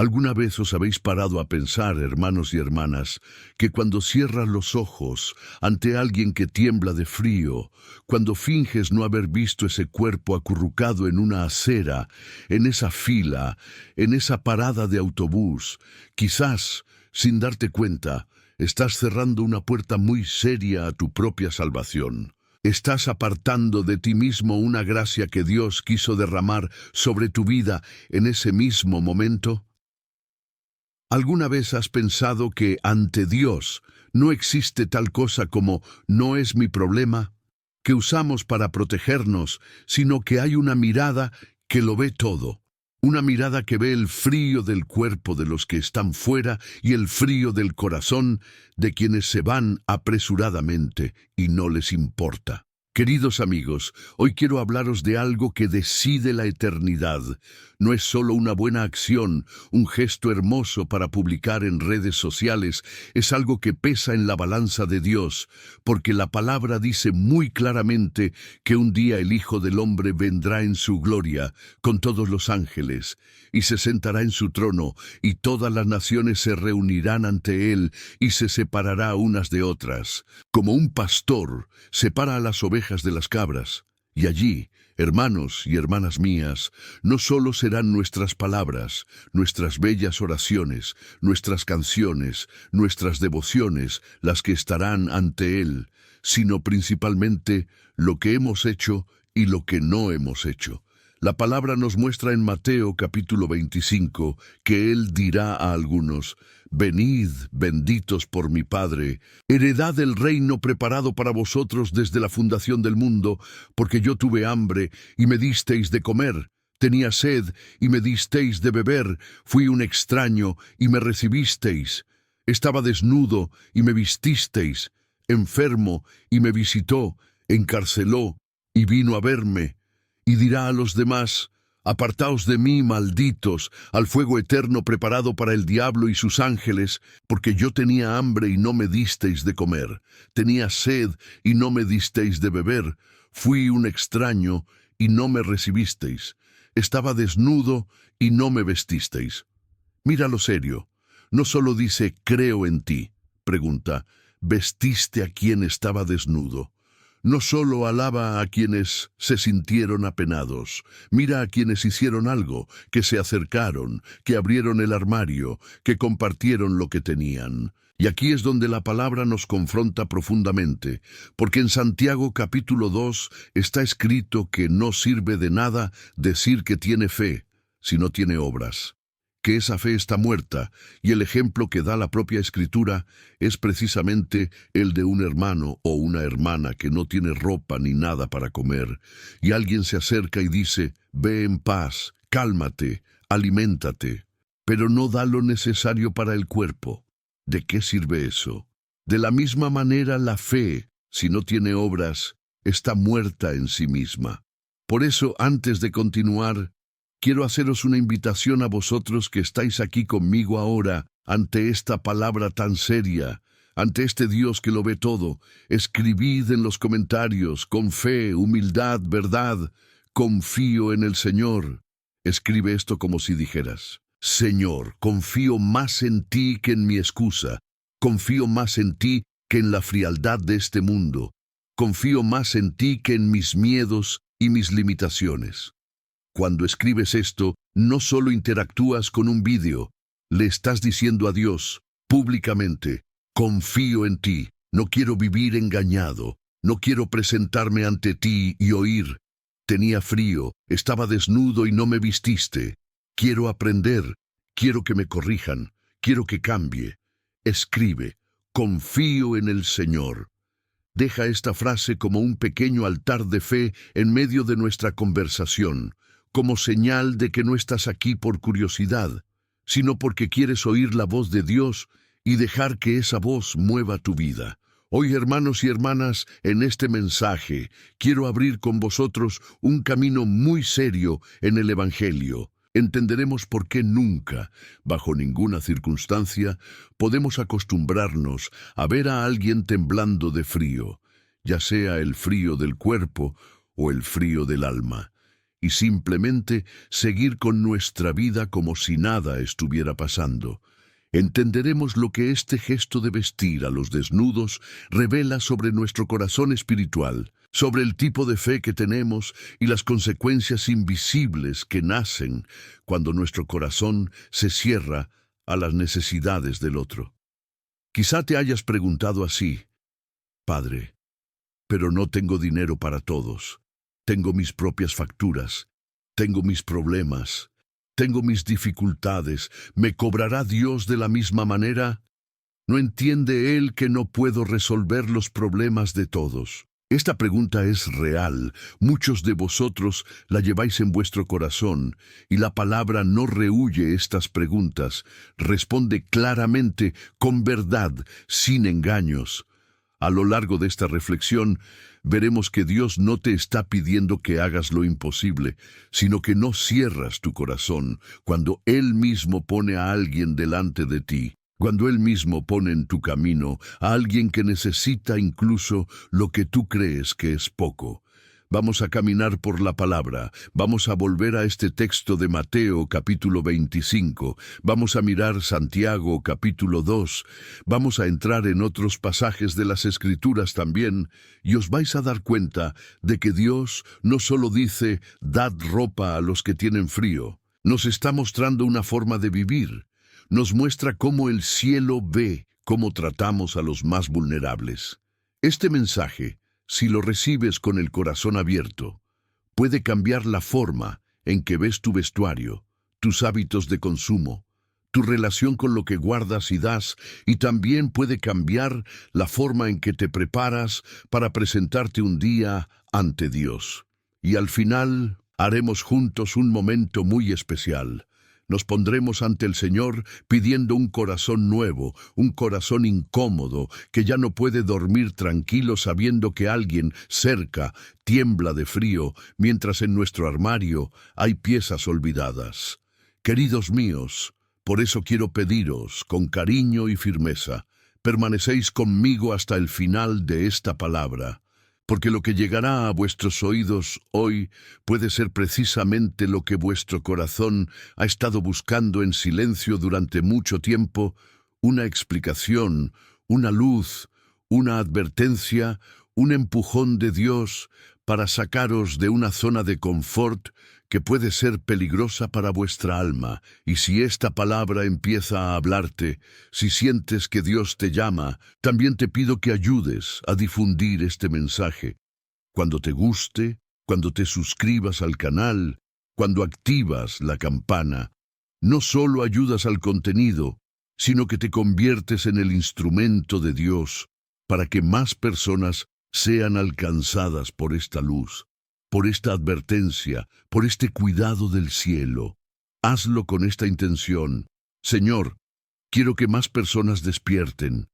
¿Alguna vez os habéis parado a pensar, hermanos y hermanas, que cuando cierras los ojos ante alguien que tiembla de frío, cuando finges no haber visto ese cuerpo acurrucado en una acera, en esa fila, en esa parada de autobús, quizás, sin darte cuenta, estás cerrando una puerta muy seria a tu propia salvación? ¿Estás apartando de ti mismo una gracia que Dios quiso derramar sobre tu vida en ese mismo momento? ¿Alguna vez has pensado que ante Dios no existe tal cosa como "no es mi problema", que usamos para protegernos, sino que hay una mirada que lo ve todo? Una mirada que ve el frío del cuerpo de los que están fuera y el frío del corazón de quienes se van apresuradamente y no les importa. Queridos amigos, hoy quiero hablaros de algo que decide la eternidad. No es solo una buena acción, un gesto hermoso para publicar en redes sociales, es algo que pesa en la balanza de Dios, porque la palabra dice muy claramente que un día el Hijo del Hombre vendrá en su gloria, con todos los ángeles, y se sentará en su trono, y todas las naciones se reunirán ante él, y se separará unas de otras, como un pastor separa a las ovejas de las cabras. Y allí, hermanos y hermanas mías, no solo serán nuestras palabras, nuestras bellas oraciones, nuestras canciones, nuestras devociones las que estarán ante él, sino principalmente lo que hemos hecho y lo que no hemos hecho. La palabra nos muestra en Mateo capítulo 25 que Él dirá a algunos: «Venid, benditos por mi Padre, heredad el reino preparado para vosotros desde la fundación del mundo, porque yo tuve hambre y me disteis de comer, tenía sed y me disteis de beber, fui un extraño y me recibisteis, estaba desnudo y me vististeis, enfermo y me visitó, encarceló y vino a verme». Y dirá a los demás: «Apartaos de mí, malditos, al fuego eterno preparado para el diablo y sus ángeles, porque yo tenía hambre y no me disteis de comer, tenía sed y no me disteis de beber, fui un extraño y no me recibisteis, estaba desnudo y no me vestisteis». Mira lo serio, no solo dice «creo en ti», pregunta: ¿vestiste a quien estaba desnudo? No solo alaba a quienes se sintieron apenados, mira a quienes hicieron algo, que se acercaron, que abrieron el armario, que compartieron lo que tenían. Y aquí es donde la palabra nos confronta profundamente, porque en Santiago capítulo 2 está escrito que no sirve de nada decir que tiene fe si no tiene obras, que esa fe está muerta, y el ejemplo que da la propia Escritura es precisamente el de un hermano o una hermana que no tiene ropa ni nada para comer, y alguien se acerca y dice: «Ve en paz, cálmate, aliméntate», pero no da lo necesario para el cuerpo. ¿De qué sirve eso? De la misma manera, la fe, si no tiene obras, está muerta en sí misma. Por eso, antes de continuar, quiero haceros una invitación a vosotros que estáis aquí conmigo ahora, ante esta palabra tan seria, ante este Dios que lo ve todo. Escribid en los comentarios: «Con fe, humildad, verdad, confío en el Señor». Escribe esto como si dijeras: «Señor, confío más en ti que en mi excusa, confío más en ti que en la frialdad de este mundo, confío más en ti que en mis miedos y mis limitaciones». Cuando escribes esto, no solo interactúas con un vídeo, le estás diciendo a Dios, públicamente: «Confío en ti, no quiero vivir engañado, no quiero presentarme ante ti y oír: tenía frío, estaba desnudo y no me vististe. Quiero aprender, quiero que me corrijan, quiero que cambie». Escribe: «Confío en el Señor». Deja esta frase como un pequeño altar de fe en medio de nuestra conversación, como señal de que no estás aquí por curiosidad, sino porque quieres oír la voz de Dios y dejar que esa voz mueva tu vida. Hoy, hermanos y hermanas, en este mensaje quiero abrir con vosotros un camino muy serio en el Evangelio. Entenderemos por qué nunca, bajo ninguna circunstancia, podemos acostumbrarnos a ver a alguien temblando de frío, ya sea el frío del cuerpo o el frío del alma. y simplemente seguir con nuestra vida como si nada estuviera pasando. Entenderemos lo que este gesto de vestir a los desnudos revela sobre nuestro corazón espiritual, sobre el tipo de fe que tenemos y las consecuencias invisibles que nacen cuando nuestro corazón se cierra a las necesidades del otro. Quizá te hayas preguntado así: Padre, pero no tengo dinero para todos. Tengo mis propias facturas, tengo mis problemas, tengo mis dificultades. ¿Me cobrará Dios de la misma manera? ¿No entiende Él que no puedo resolver los problemas de todos? Esta pregunta es real. Muchos de vosotros la lleváis en vuestro corazón, y la palabra no rehúye estas preguntas. Responde claramente, con verdad, sin engaños. A lo largo de esta reflexión, veremos que Dios no te está pidiendo que hagas lo imposible, sino que no cierras tu corazón cuando Él mismo pone a alguien delante de ti, cuando Él mismo pone en tu camino a alguien que necesita incluso lo que tú crees que es poco. Vamos a caminar por la palabra, vamos a volver a este texto de Mateo capítulo 25, vamos a mirar Santiago capítulo 2, vamos a entrar en otros pasajes de las Escrituras también, y os vais a dar cuenta de que Dios no solo dice, dad ropa a los que tienen frío, nos está mostrando una forma de vivir, nos muestra cómo el cielo ve cómo tratamos a los más vulnerables. Este mensaje, si lo recibes con el corazón abierto, puede cambiar la forma en que ves tu vestuario, tus hábitos de consumo, tu relación con lo que guardas y das, y también puede cambiar la forma en que te preparas para presentarte un día ante Dios. Y al final haremos juntos un momento muy especial. Nos pondremos ante el Señor pidiendo un corazón nuevo, un corazón incómodo, que ya no puede dormir tranquilo sabiendo que alguien cerca tiembla de frío, mientras en nuestro armario hay piezas olvidadas. Queridos míos, por eso quiero pediros, con cariño y firmeza, permanecéis conmigo hasta el final de esta palabra, porque lo que llegará a vuestros oídos hoy puede ser precisamente lo que vuestro corazón ha estado buscando en silencio durante mucho tiempo: una explicación, una luz, una advertencia, un empujón de Dios para sacaros de una zona de confort que puede ser peligrosa para vuestra alma. Y si esta palabra empieza a hablarte, si sientes que Dios te llama, también te pido que ayudes a difundir este mensaje. Cuando te guste, cuando te suscribas al canal, cuando activas la campana, no solo ayudas al contenido, sino que te conviertes en el instrumento de Dios para que más personas sean alcanzadas por esta luz, por esta advertencia, por este cuidado del cielo. Hazlo con esta intención: Señor, quiero que más personas despierten.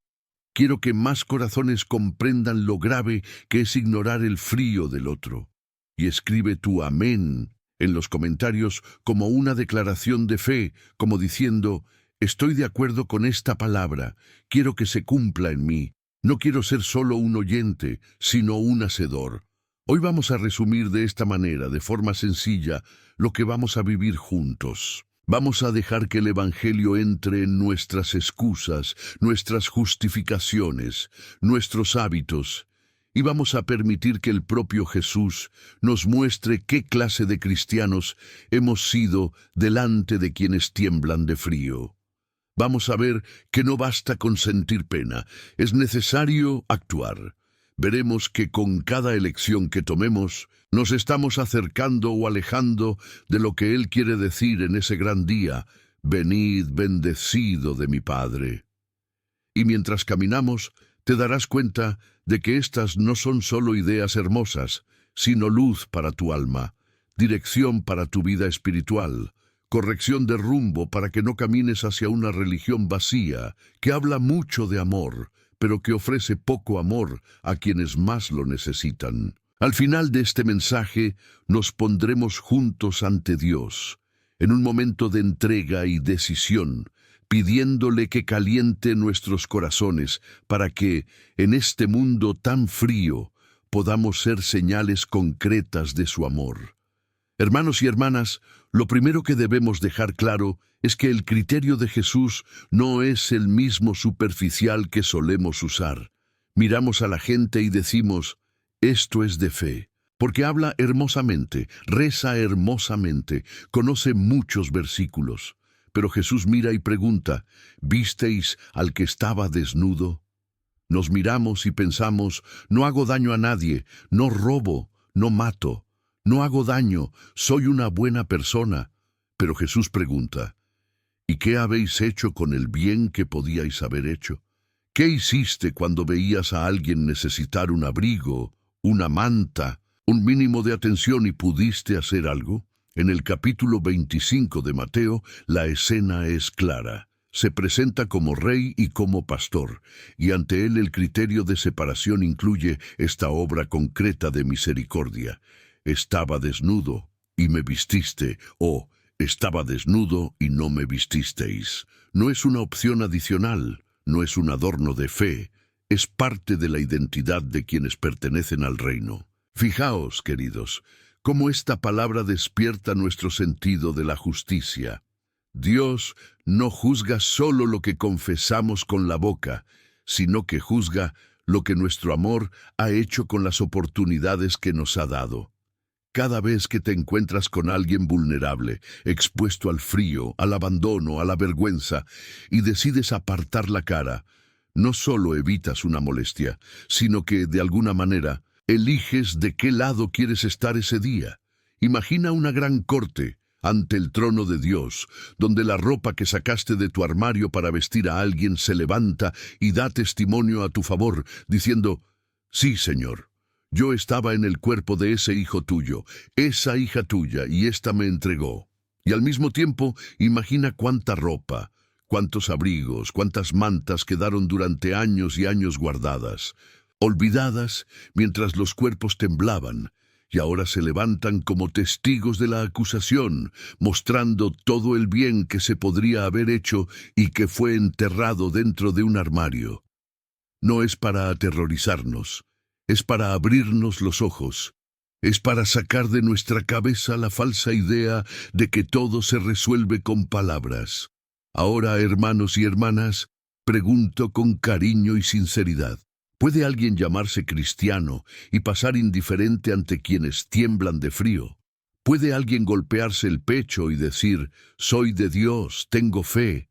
Quiero que más corazones comprendan lo grave que es ignorar el frío del otro. Y escribe tu amén en los comentarios como una declaración de fe, como diciendo: estoy de acuerdo con esta palabra, quiero que se cumpla en mí. No quiero ser solo un oyente, sino un hacedor. Hoy vamos a resumir de esta manera, de forma sencilla, lo que vamos a vivir juntos. Vamos a dejar que el Evangelio entre en nuestras excusas, nuestras justificaciones, nuestros hábitos, y vamos a permitir que el propio Jesús nos muestre qué clase de cristianos hemos sido delante de quienes tiemblan de frío. Vamos a ver que no basta con sentir pena, es necesario actuar. Veremos que con cada elección que tomemos, nos estamos acercando o alejando de lo que Él quiere decir en ese gran día: venid bendecido de mi Padre. Y mientras caminamos, te darás cuenta de que estas no son solo ideas hermosas, sino luz para tu alma, dirección para tu vida espiritual, corrección de rumbo para que no camines hacia una religión vacía, que habla mucho de amor, pero que ofrece poco amor a quienes más lo necesitan. Al final de este mensaje, nos pondremos juntos ante Dios, en un momento de entrega y decisión, pidiéndole que caliente nuestros corazones para que, en este mundo tan frío, podamos ser señales concretas de su amor. Hermanos y hermanas, lo primero que debemos dejar claro es que el criterio de Jesús no es el mismo superficial que solemos usar. Miramos a la gente y decimos, esto es de fe, porque habla hermosamente, reza hermosamente, conoce muchos versículos. Pero Jesús mira y pregunta, ¿visteis al que estaba desnudo? Nos miramos y pensamos, no hago daño a nadie, no robo, no mato, no hago daño, soy una buena persona. Pero Jesús pregunta, ¿y qué habéis hecho con el bien que podíais haber hecho? ¿Qué hiciste cuando veías a alguien necesitar un abrigo, una manta, un mínimo de atención y pudiste hacer algo? En el capítulo 25 de Mateo, la escena es clara. Se presenta como rey y como pastor, y ante él el criterio de separación incluye esta obra concreta de misericordia. Estaba desnudo y me vististe, o estaba desnudo y no me vististeis. No es una opción adicional, no es un adorno de fe, es parte de la identidad de quienes pertenecen al reino. Fijaos, queridos, cómo esta palabra despierta nuestro sentido de la justicia. Dios no juzga solo lo que confesamos con la boca, sino que juzga lo que nuestro amor ha hecho con las oportunidades que nos ha dado. Cada vez que te encuentras con alguien vulnerable, expuesto al frío, al abandono, a la vergüenza, y decides apartar la cara, no solo evitas una molestia, sino que, de alguna manera, eliges de qué lado quieres estar ese día. Imagina una gran corte ante el trono de Dios, donde la ropa que sacaste de tu armario para vestir a alguien se levanta y da testimonio a tu favor, diciendo, sí, Señor, yo estaba en el cuerpo de ese hijo tuyo, esa hija tuya, y ésta me entregó. Y al mismo tiempo, imagina cuánta ropa, cuántos abrigos, cuántas mantas quedaron durante años y años guardadas, olvidadas mientras los cuerpos temblaban, y ahora se levantan como testigos de la acusación, mostrando todo el bien que se podría haber hecho y que fue enterrado dentro de un armario. No es para aterrorizarnos, es para abrirnos los ojos, es para sacar de nuestra cabeza la falsa idea de que todo se resuelve con palabras. Ahora, hermanos y hermanas, pregunto con cariño y sinceridad, ¿puede alguien llamarse cristiano y pasar indiferente ante quienes tiemblan de frío? ¿Puede alguien golpearse el pecho y decir, soy de Dios, tengo fe,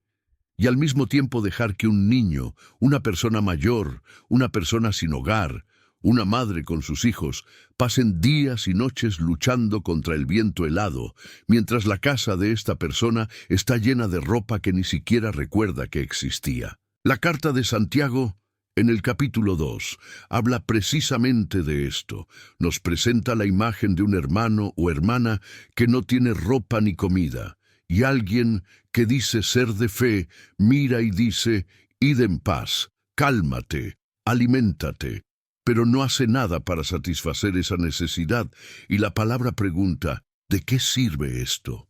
y al mismo tiempo dejar que un niño, una persona mayor, una persona sin hogar, una madre con sus hijos, pasen días y noches luchando contra el viento helado, mientras la casa de esta persona está llena de ropa que ni siquiera recuerda que existía? La carta de Santiago, en el capítulo 2, habla precisamente de esto. Nos presenta la imagen de un hermano o hermana que no tiene ropa ni comida, y alguien que dice ser de fe, mira y dice, id en paz, cálmate, aliméntate, pero no hace nada para satisfacer esa necesidad, y la palabra pregunta, ¿de qué sirve esto?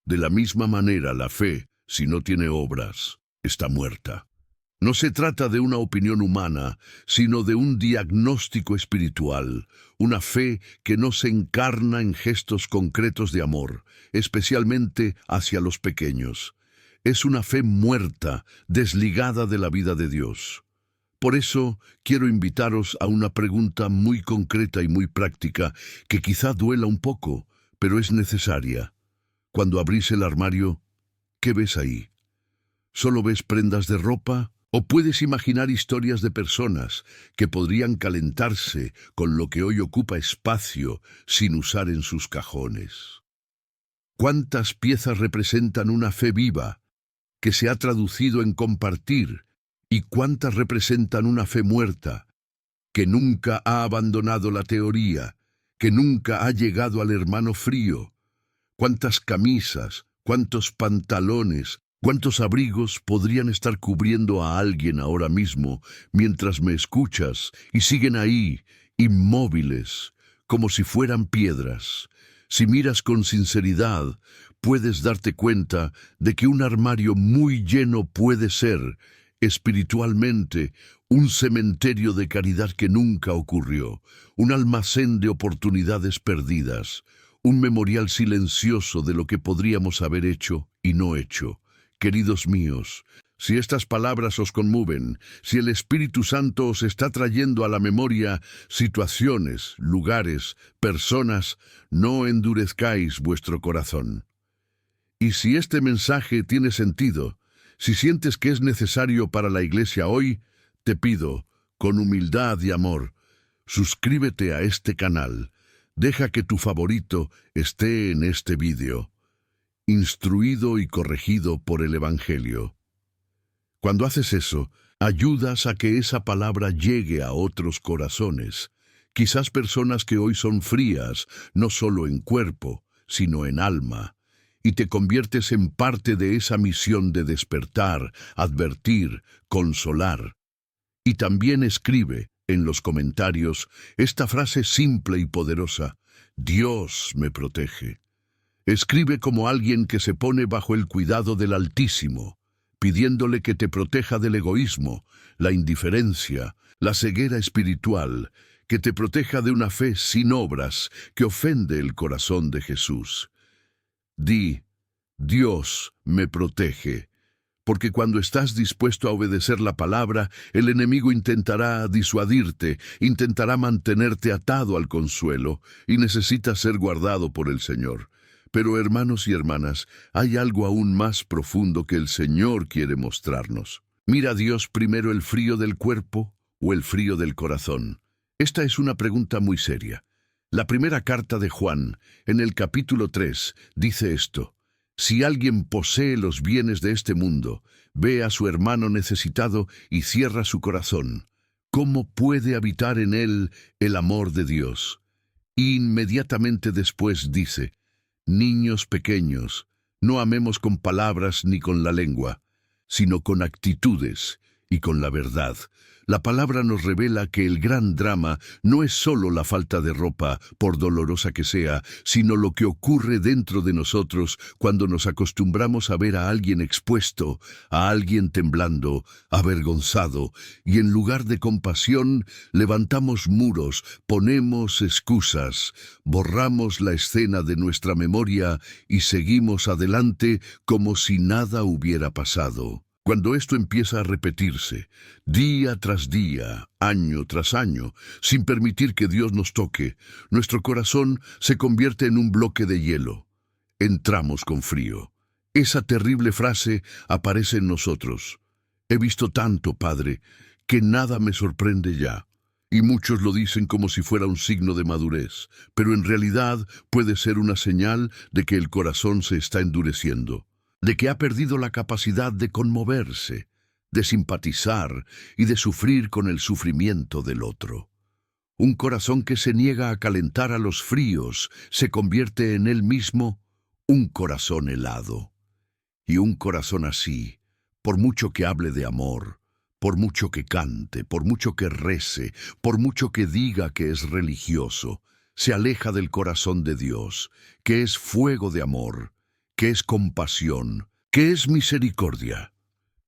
De la misma manera, la fe, si no tiene obras, está muerta. No se trata de una opinión humana, sino de un diagnóstico espiritual, una fe que no se encarna en gestos concretos de amor, especialmente hacia los pequeños. Es una fe muerta, desligada de la vida de Dios. Por eso quiero invitaros a una pregunta muy concreta y muy práctica, que quizá duela un poco, pero es necesaria. Cuando abrís el armario, ¿qué ves ahí? ¿Solo ves prendas de ropa? ¿O puedes imaginar historias de personas que podrían calentarse con lo que hoy ocupa espacio sin usar en sus cajones? ¿Cuántas piezas representan una fe viva que se ha traducido en compartir? ¿Y cuántas representan una fe muerta que nunca ha abandonado la teoría, que nunca ha llegado al hermano frío? ¿Cuántas camisas, cuántos pantalones, cuántos abrigos podrían estar cubriendo a alguien ahora mismo mientras me escuchas y siguen ahí, inmóviles, como si fueran piedras? Si miras con sinceridad, puedes darte cuenta de que un armario muy lleno puede ser, espiritualmente, un cementerio de caridad que nunca ocurrió, un almacén de oportunidades perdidas, un memorial silencioso de lo que podríamos haber hecho y no hecho. Queridos míos, si estas palabras os conmueven, si el Espíritu Santo os está trayendo a la memoria situaciones, lugares, personas, no endurezcáis vuestro corazón. Y si este mensaje tiene sentido, si sientes que es necesario para la iglesia hoy, te pido, con humildad y amor, suscríbete a este canal. Deja que tu favorito esté en este vídeo, instruido y corregido por el Evangelio. Cuando haces eso, ayudas a que esa palabra llegue a otros corazones, quizás personas que hoy son frías, no solo en cuerpo, sino en alma, y te conviertes en parte de esa misión de despertar, advertir, consolar. Y también escribe en los comentarios esta frase simple y poderosa: Dios me protege. Escribe como alguien que se pone bajo el cuidado del Altísimo, pidiéndole que te proteja del egoísmo, la indiferencia, la ceguera espiritual, que te proteja de una fe sin obras que ofende el corazón de Jesús. Di, Dios me protege, porque cuando estás dispuesto a obedecer la palabra, el enemigo intentará disuadirte, intentará mantenerte atado al consuelo, y necesitas ser guardado por el Señor. Pero hermanos y hermanas, hay algo aún más profundo que el Señor quiere mostrarnos. ¿Mira Dios primero el frío del cuerpo o el frío del corazón? Esta es una pregunta muy seria. La primera carta de Juan, en el capítulo 3, dice esto: si alguien posee los bienes de este mundo, ve a su hermano necesitado y cierra su corazón, ¿cómo puede habitar en él el amor de Dios? Inmediatamente después dice: niños pequeños, no amemos con palabras ni con la lengua, sino con actitudes y con la verdad. La palabra nos revela que el gran drama no es solo la falta de ropa, por dolorosa que sea, sino lo que ocurre dentro de nosotros cuando nos acostumbramos a ver a alguien expuesto, a alguien temblando, avergonzado, y en lugar de compasión levantamos muros, ponemos excusas, borramos la escena de nuestra memoria y seguimos adelante como si nada hubiera pasado. Cuando esto empieza a repetirse, día tras día, año tras año, sin permitir que Dios nos toque, nuestro corazón se convierte en un bloque de hielo. Entramos con frío. Esa terrible frase aparece en nosotros: he visto tanto, Padre, que nada me sorprende ya. Y muchos lo dicen como si fuera un signo de madurez, pero en realidad puede ser una señal de que el corazón se está endureciendo, de que ha perdido la capacidad de conmoverse, de simpatizar y de sufrir con el sufrimiento del otro. Un corazón que se niega a calentar a los fríos se convierte en él mismo un corazón helado. Y un corazón así, por mucho que hable de amor, por mucho que cante, por mucho que rece, por mucho que diga que es religioso, se aleja del corazón de Dios, que es fuego de amor, que es compasión, que es misericordia.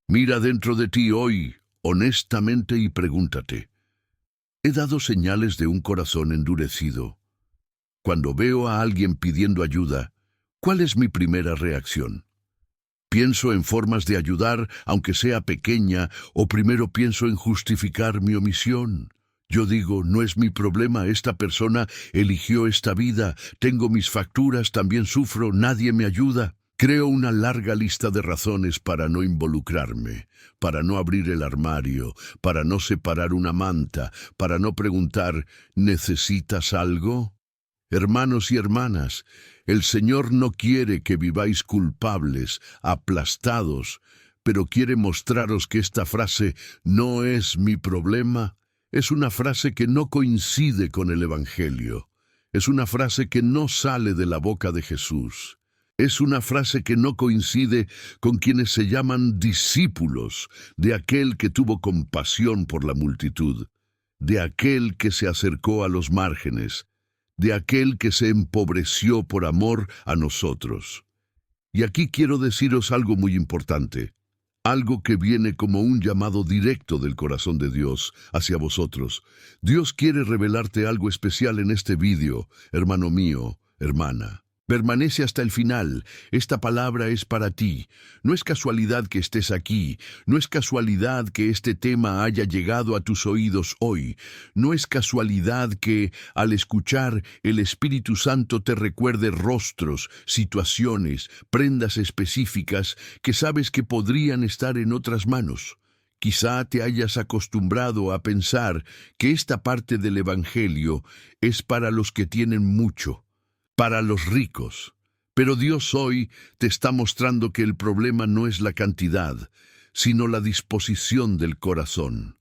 Mira dentro de ti hoy, honestamente, y pregúntate: ¿he dado señales de un corazón endurecido? Cuando veo a alguien pidiendo ayuda, ¿cuál es mi primera reacción? ¿Pienso en formas de ayudar, aunque sea pequeña, o primero pienso en justificar mi omisión? Yo digo, no es mi problema, esta persona eligió esta vida, tengo mis facturas, también sufro, nadie me ayuda. Creo una larga lista de razones para no involucrarme, para no abrir el armario, para no separar una manta, para no preguntar, ¿necesitas algo? Hermanos y hermanas, el Señor no quiere que viváis culpables, aplastados, pero quiere mostraros que esta frase, no es mi problema, es una frase que no coincide con el Evangelio. Es una frase que no sale de la boca de Jesús. Es una frase que no coincide con quienes se llaman discípulos de aquel que tuvo compasión por la multitud, de aquel que se acercó a los márgenes, de aquel que se empobreció por amor a nosotros. Y aquí quiero deciros algo muy importante, algo que viene como un llamado directo del corazón de Dios hacia vosotros. Dios quiere revelarte algo especial en este vídeo, hermano mío, hermana. Permanece hasta el final. Esta palabra es para ti. No es casualidad que estés aquí. No es casualidad que este tema haya llegado a tus oídos hoy. No es casualidad que, al escuchar, el Espíritu Santo te recuerde rostros, situaciones, prendas específicas que sabes que podrían estar en otras manos. Quizá te hayas acostumbrado a pensar que esta parte del Evangelio es para los que tienen mucho, para los ricos. Pero Dios hoy te está mostrando que el problema no es la cantidad, sino la disposición del corazón.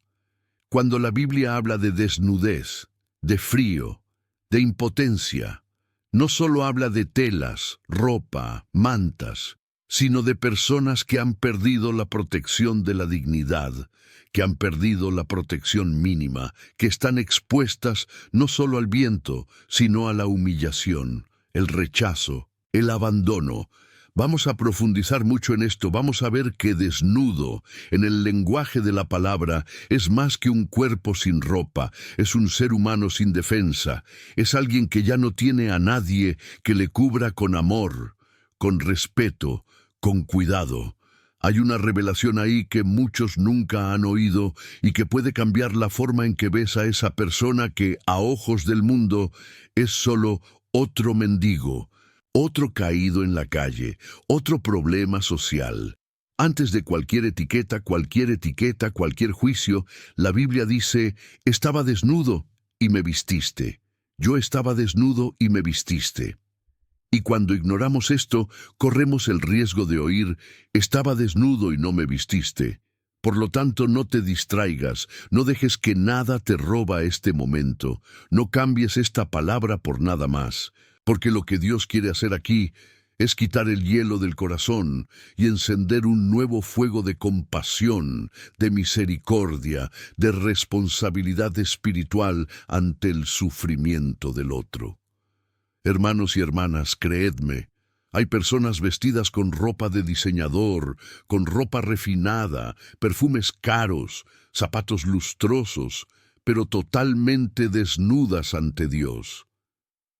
Cuando la Biblia habla de desnudez, de frío, de impotencia, no solo habla de telas, ropa, mantas, sino de personas que han perdido la protección de la dignidad, que han perdido la protección mínima, que están expuestas no solo al viento, sino a la humillación, el rechazo, el abandono. Vamos a profundizar mucho en esto. Vamos a ver que desnudo, en el lenguaje de la palabra, es más que un cuerpo sin ropa, es un ser humano sin defensa, es alguien que ya no tiene a nadie que le cubra con amor, con respeto, con cuidado. Hay una revelación ahí que muchos nunca han oído y que puede cambiar la forma en que ves a esa persona que, a ojos del mundo, es solo otro mendigo, otro caído en la calle, otro problema social. Antes de cualquier etiqueta, cualquier juicio, la Biblia dice, estaba desnudo y me vististe. Yo estaba desnudo y me vististe. Y cuando ignoramos esto, corremos el riesgo de oír, estaba desnudo y no me vististe. Por lo tanto, no te distraigas, no dejes que nada te roba este momento, no cambies esta palabra por nada más, porque lo que Dios quiere hacer aquí es quitar el hielo del corazón y encender un nuevo fuego de compasión, de misericordia, de responsabilidad espiritual ante el sufrimiento del otro. Hermanos y hermanas, creedme, hay personas vestidas con ropa de diseñador, con ropa refinada, perfumes caros, zapatos lustrosos, pero totalmente desnudas ante Dios.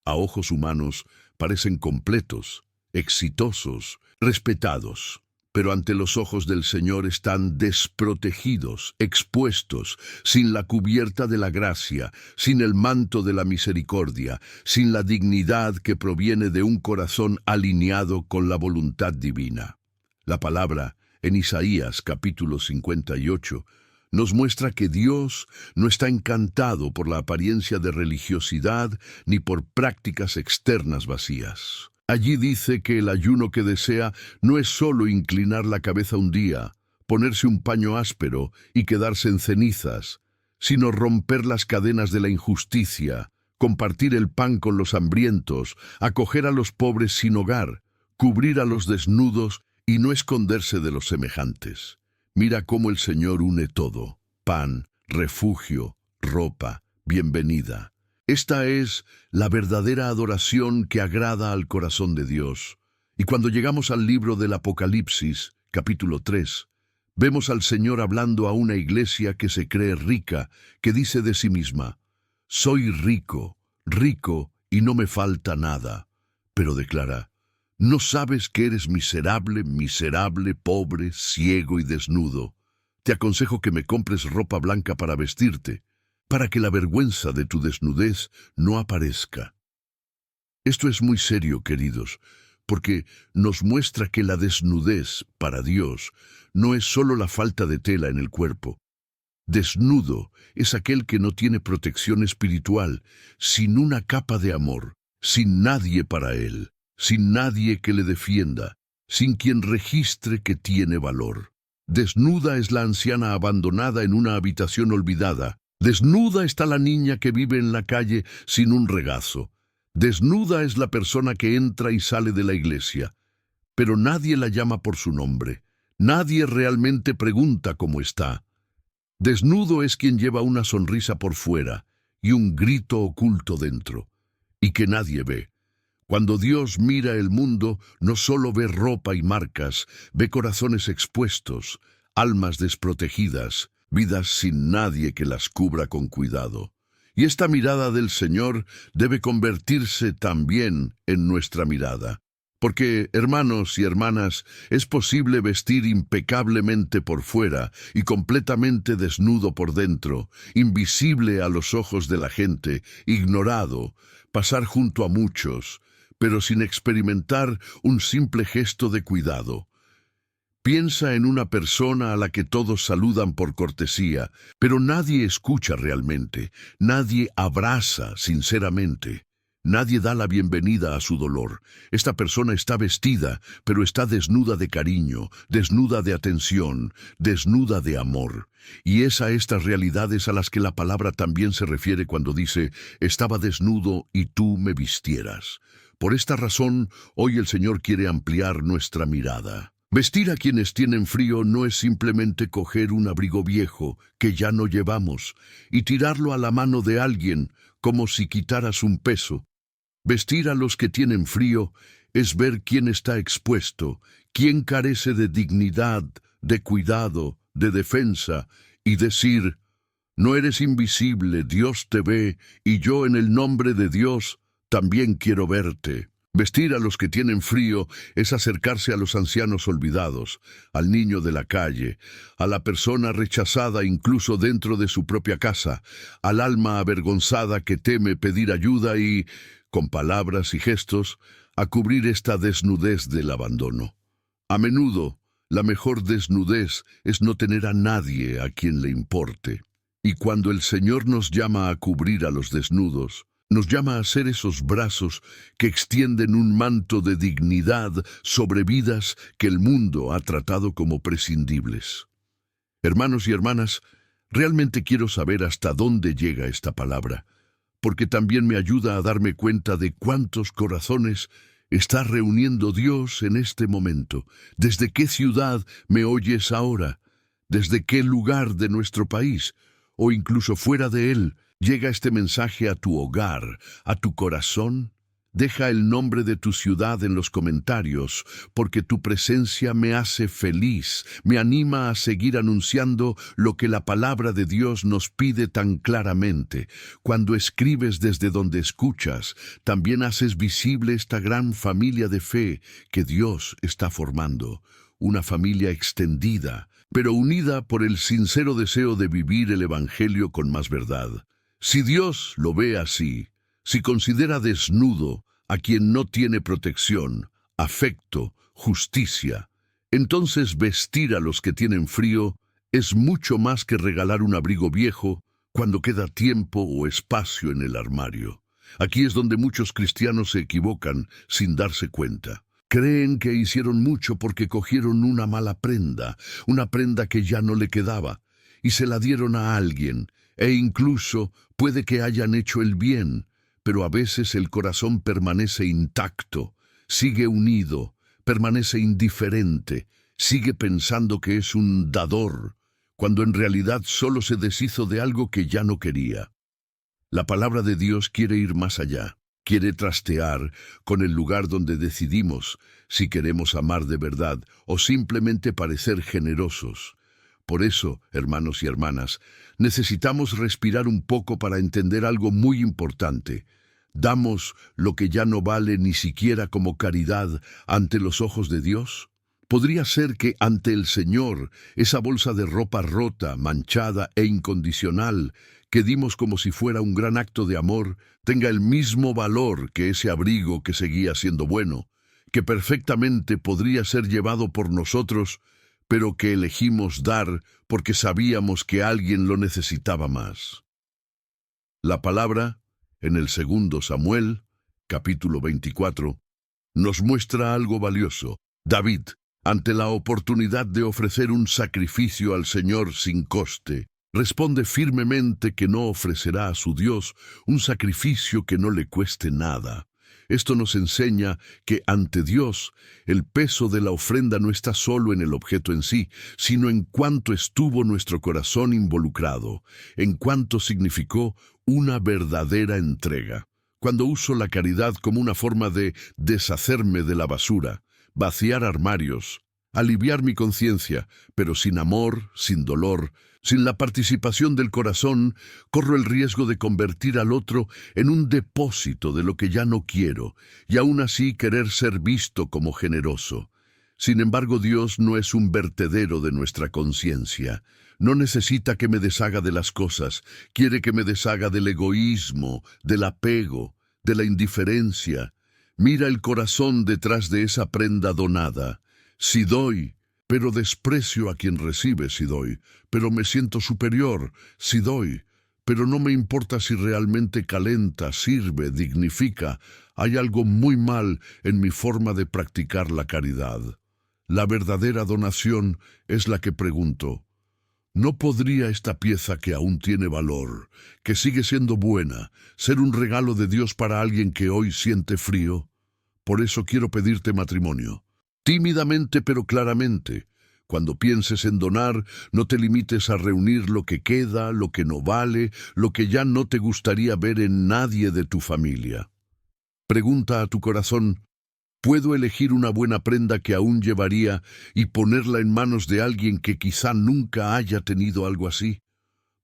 A ojos humanos parecen completos, exitosos, respetados, pero ante los ojos del Señor están desprotegidos, expuestos, sin la cubierta de la gracia, sin el manto de la misericordia, sin la dignidad que proviene de un corazón alineado con la voluntad divina. La palabra, en Isaías capítulo 58, nos muestra que Dios no está encantado por la apariencia de religiosidad ni por prácticas externas vacías. Allí dice que el ayuno que desea no es solo inclinar la cabeza un día, ponerse un paño áspero y quedarse en cenizas, sino romper las cadenas de la injusticia, compartir el pan con los hambrientos, acoger a los pobres sin hogar, cubrir a los desnudos y no esconderse de los semejantes. Mira cómo el Señor une todo: pan, refugio, ropa, bienvenida. Esta es la verdadera adoración que agrada al corazón de Dios. Y cuando llegamos al libro del Apocalipsis, capítulo 3, vemos al Señor hablando a una iglesia que se cree rica, que dice de sí misma, «Soy rico, rico, y no me falta nada». Pero declara, «¿No sabes que eres miserable, miserable, pobre, ciego y desnudo? Te aconsejo que me compres ropa blanca para vestirte, para que la vergüenza de tu desnudez no aparezca». Esto es muy serio, queridos, porque nos muestra que la desnudez, para Dios, no es solo la falta de tela en el cuerpo. Desnudo es aquel que no tiene protección espiritual, sin una capa de amor, sin nadie para él, sin nadie que le defienda, sin quien registre que tiene valor. Desnuda es la anciana abandonada en una habitación olvidada. Desnuda está la niña que vive en la calle sin un regazo. Desnuda es la persona que entra y sale de la iglesia. Pero nadie la llama por su nombre. Nadie realmente pregunta cómo está. Desnudo es quien lleva una sonrisa por fuera y un grito oculto dentro, y que nadie ve. Cuando Dios mira el mundo, no solo ve ropa y marcas, ve corazones expuestos, almas desprotegidas, vidas sin nadie que las cubra con cuidado. Y esta mirada del Señor debe convertirse también en nuestra mirada. Porque, hermanos y hermanas, es posible vestir impecablemente por fuera y completamente desnudo por dentro, invisible a los ojos de la gente, ignorado, pasar junto a muchos, pero sin experimentar un simple gesto de cuidado. Piensa en una persona a la que todos saludan por cortesía, pero nadie escucha realmente, nadie abraza sinceramente. Nadie da la bienvenida a su dolor. Esta persona está vestida, pero está desnuda de cariño, desnuda de atención, desnuda de amor. Y es a estas realidades a las que la palabra también se refiere cuando dice, estaba desnudo y tú me vistieras. Por esta razón, hoy el Señor quiere ampliar nuestra mirada. Vestir a quienes tienen frío no es simplemente coger un abrigo viejo que ya no llevamos y tirarlo a la mano de alguien como si quitaras un peso. Vestir a los que tienen frío es ver quién está expuesto, quién carece de dignidad, de cuidado, de defensa, y decir, no eres invisible, Dios te ve, y yo en el nombre de Dios también quiero verte. Vestir a los que tienen frío es acercarse a los ancianos olvidados, al niño de la calle, a la persona rechazada incluso dentro de su propia casa, al alma avergonzada que teme pedir ayuda y, con palabras y gestos, a cubrir esta desnudez del abandono. A menudo, la mejor desnudez es no tener a nadie a quien le importe. Y cuando el Señor nos llama a cubrir a los desnudos, nos llama a ser esos brazos que extienden un manto de dignidad sobre vidas que el mundo ha tratado como prescindibles. Hermanos y hermanas, realmente quiero saber hasta dónde llega esta palabra, porque también me ayuda a darme cuenta de cuántos corazones está reuniendo Dios en este momento. ¿Desde qué ciudad me oyes ahora? ¿Desde qué lugar de nuestro país? O incluso fuera de él, llega este mensaje a tu hogar, a tu corazón. Deja el nombre de tu ciudad en los comentarios, porque tu presencia me hace feliz, me anima a seguir anunciando lo que la palabra de Dios nos pide tan claramente. Cuando escribes desde donde escuchas, también haces visible esta gran familia de fe que Dios está formando, una familia extendida, pero unida por el sincero deseo de vivir el Evangelio con más verdad. Si Dios lo ve así, si considera desnudo a quien no tiene protección, afecto, justicia, entonces vestir a los que tienen frío es mucho más que regalar un abrigo viejo cuando queda tiempo o espacio en el armario. Aquí es donde muchos cristianos se equivocan sin darse cuenta. Creen que hicieron mucho porque cogieron una mala prenda, una prenda que ya no le quedaba, y se la dieron a alguien, e incluso puede que hayan hecho el bien, pero a veces el corazón permanece intacto, sigue unido, permanece indiferente, sigue pensando que es un dador, cuando en realidad solo se deshizo de algo que ya no quería. La palabra de Dios quiere ir más allá, quiere trastear con el lugar donde decidimos si queremos amar de verdad o simplemente parecer generosos. Por eso, hermanos y hermanas, necesitamos respirar un poco para entender algo muy importante. ¿Damos lo que ya no vale ni siquiera como caridad ante los ojos de Dios? Podría ser que ante el Señor, esa bolsa de ropa rota, manchada e incondicional que dimos como si fuera un gran acto de amor, tenga el mismo valor que ese abrigo que seguía siendo bueno, que perfectamente podría ser llevado por nosotros, pero que elegimos dar porque sabíamos que alguien lo necesitaba más. La palabra, en el 2 Samuel, capítulo 24, nos muestra algo valioso. David, ante la oportunidad de ofrecer un sacrificio al Señor sin coste, responde firmemente que no ofrecerá a su Dios un sacrificio que no le cueste nada. Esto nos enseña que ante Dios el peso de la ofrenda no está solo en el objeto en sí, sino en cuánto estuvo nuestro corazón involucrado, en cuánto significó una verdadera entrega. Cuando uso la caridad como una forma de deshacerme de la basura, vaciar armarios, aliviar mi conciencia, pero sin amor, sin dolor, sin la participación del corazón, corro el riesgo de convertir al otro en un depósito de lo que ya no quiero, y aún así querer ser visto como generoso. Sin embargo, Dios no es un vertedero de nuestra conciencia. No necesita que me deshaga de las cosas, quiere que me deshaga del egoísmo, del apego, de la indiferencia. Mira el corazón detrás de esa prenda donada. Si doy, pero desprecio a quien recibe si doy, pero me siento superior si doy, pero no me importa si realmente calenta, sirve, dignifica. Hay algo muy mal en mi forma de practicar la caridad. La verdadera donación es la que pregunto: ¿no podría esta pieza que aún tiene valor, que sigue siendo buena, ser un regalo de Dios para alguien que hoy siente frío? Por eso quiero pedirte matrimonio. Tímidamente pero claramente. Cuando pienses en donar, no te limites a reunir lo que queda, lo que no vale, lo que ya no te gustaría ver en nadie de tu familia. Pregunta a tu corazón: ¿puedo elegir una buena prenda que aún llevaría y ponerla en manos de alguien que quizá nunca haya tenido algo así?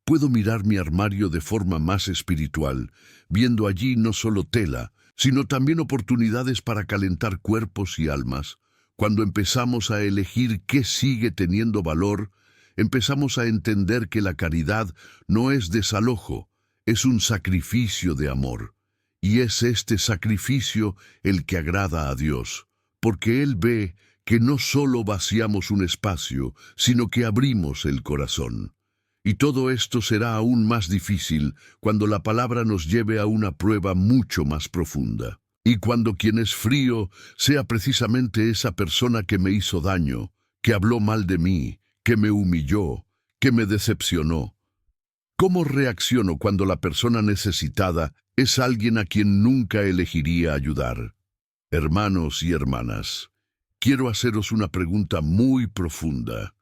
¿Puedo mirar mi armario de forma más espiritual, viendo allí no solo tela, sino también oportunidades para calentar cuerpos y almas? Cuando empezamos a elegir qué sigue teniendo valor, empezamos a entender que la caridad no es desalojo, es un sacrificio de amor. Y es este sacrificio el que agrada a Dios, porque Él ve que no solo vaciamos un espacio, sino que abrimos el corazón. Y todo esto será aún más difícil cuando la palabra nos lleve a una prueba mucho más profunda. Y cuando quien es frío sea precisamente esa persona que me hizo daño, que habló mal de mí, que me humilló, que me decepcionó. ¿Cómo reacciono cuando la persona necesitada es alguien a quien nunca elegiría ayudar? Hermanos y hermanas, quiero haceros una pregunta muy profunda.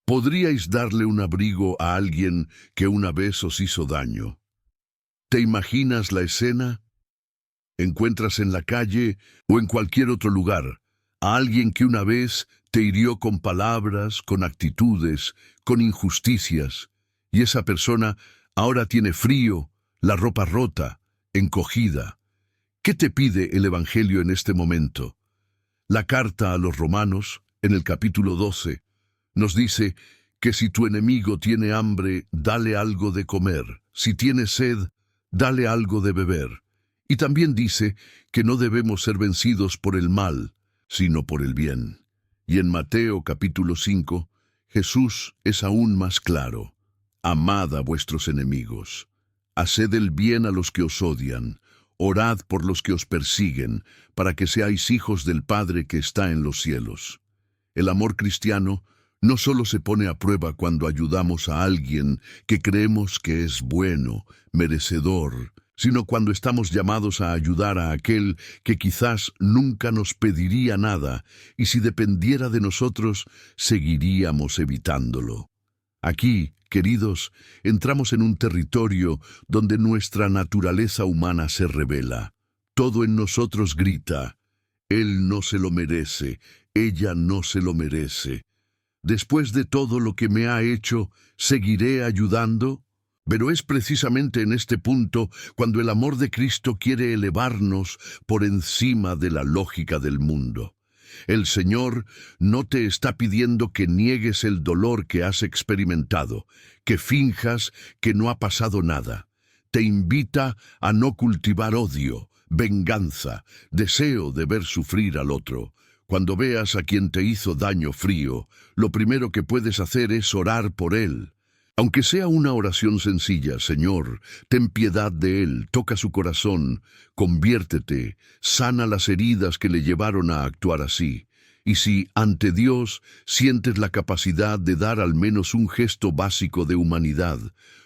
¿Podríais darle un abrigo a alguien que una vez os hizo daño? ¿Te imaginas la escena? Encuentras en la calle o en cualquier otro lugar a alguien que una vez te hirió con palabras, con actitudes, con injusticias, y esa persona ahora tiene frío, la ropa rota, encogida. ¿Qué te pide el Evangelio en este momento? La carta a los Romanos, en el capítulo 12, nos dice que si tu enemigo tiene hambre, dale algo de comer. Si tiene sed, dale algo de beber. Y también dice que no debemos ser vencidos por el mal, sino por el bien. Y en Mateo capítulo 5, Jesús es aún más claro. Amad a vuestros enemigos. Haced el bien a los que os odian. Orad por los que os persiguen, para que seáis hijos del Padre que está en los cielos. El amor cristiano no solo se pone a prueba cuando ayudamos a alguien que creemos que es bueno, merecedor, sino cuando estamos llamados a ayudar a aquel que quizás nunca nos pediría nada, y si dependiera de nosotros, seguiríamos evitándolo. Aquí, queridos, entramos en un territorio donde nuestra naturaleza humana se revela. Todo en nosotros grita: él no se lo merece, ella no se lo merece. Después de todo lo que me ha hecho, ¿seguiré ayudando? Pero es precisamente en este punto cuando el amor de Cristo quiere elevarnos por encima de la lógica del mundo. El Señor no te está pidiendo que niegues el dolor que has experimentado, que finjas que no ha pasado nada. Te invita a no cultivar odio, venganza, deseo de ver sufrir al otro. Cuando veas a quien te hizo daño frío, lo primero que puedes hacer es orar por él. Aunque sea una oración sencilla: Señor, ten piedad de él, toca su corazón, conviértete, sana las heridas que le llevaron a actuar así. Y si, ante Dios, sientes la capacidad de dar al menos un gesto básico de humanidad,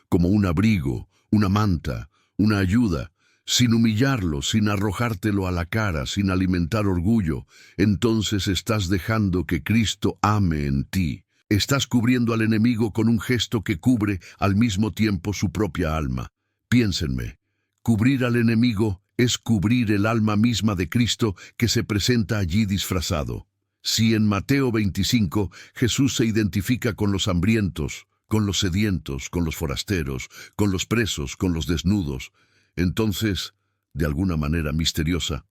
como un abrigo, una manta, una ayuda, sin humillarlo, sin arrojártelo a la cara, sin alimentar orgullo, entonces estás dejando que Cristo ame en ti. Estás cubriendo al enemigo con un gesto que cubre al mismo tiempo su propia alma. Piénsenme, cubrir al enemigo es cubrir el alma misma de Cristo que se presenta allí disfrazado. Si en Mateo 25 Jesús se identifica con los hambrientos, con los sedientos, con los forasteros, con los presos, con los desnudos, entonces, de alguna manera misteriosa,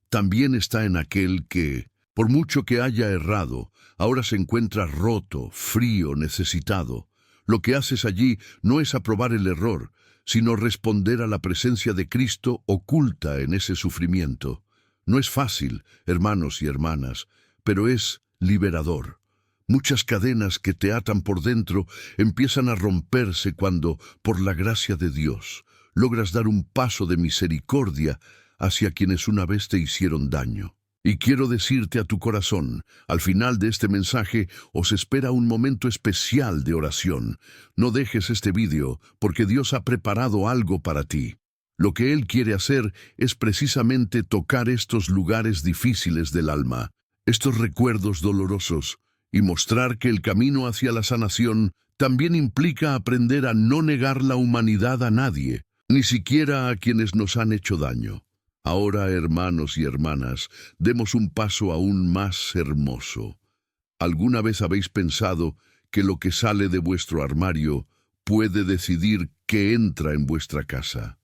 también está en aquel que, por mucho que haya errado, ahora se encuentra roto, frío, necesitado. Lo que haces allí no es aprobar el error, sino responder a la presencia de Cristo oculta en ese sufrimiento. No es fácil, hermanos y hermanas, pero es liberador. Muchas cadenas que te atan por dentro empiezan a romperse cuando, por la gracia de Dios, logras dar un paso de misericordia hacia quienes una vez te hicieron daño. Y quiero decirte a tu corazón, al final de este mensaje os espera un momento especial de oración. No dejes este vídeo, porque Dios ha preparado algo para ti. Lo que Él quiere hacer es precisamente tocar estos lugares difíciles del alma, estos recuerdos dolorosos, y mostrar que el camino hacia la sanación también implica aprender a no negar la humanidad a nadie, ni siquiera a quienes nos han hecho daño. Ahora, hermanos y hermanas, demos un paso aún más hermoso. ¿Alguna vez habéis pensado que lo que sale de vuestro armario puede decidir qué entra en vuestra casa?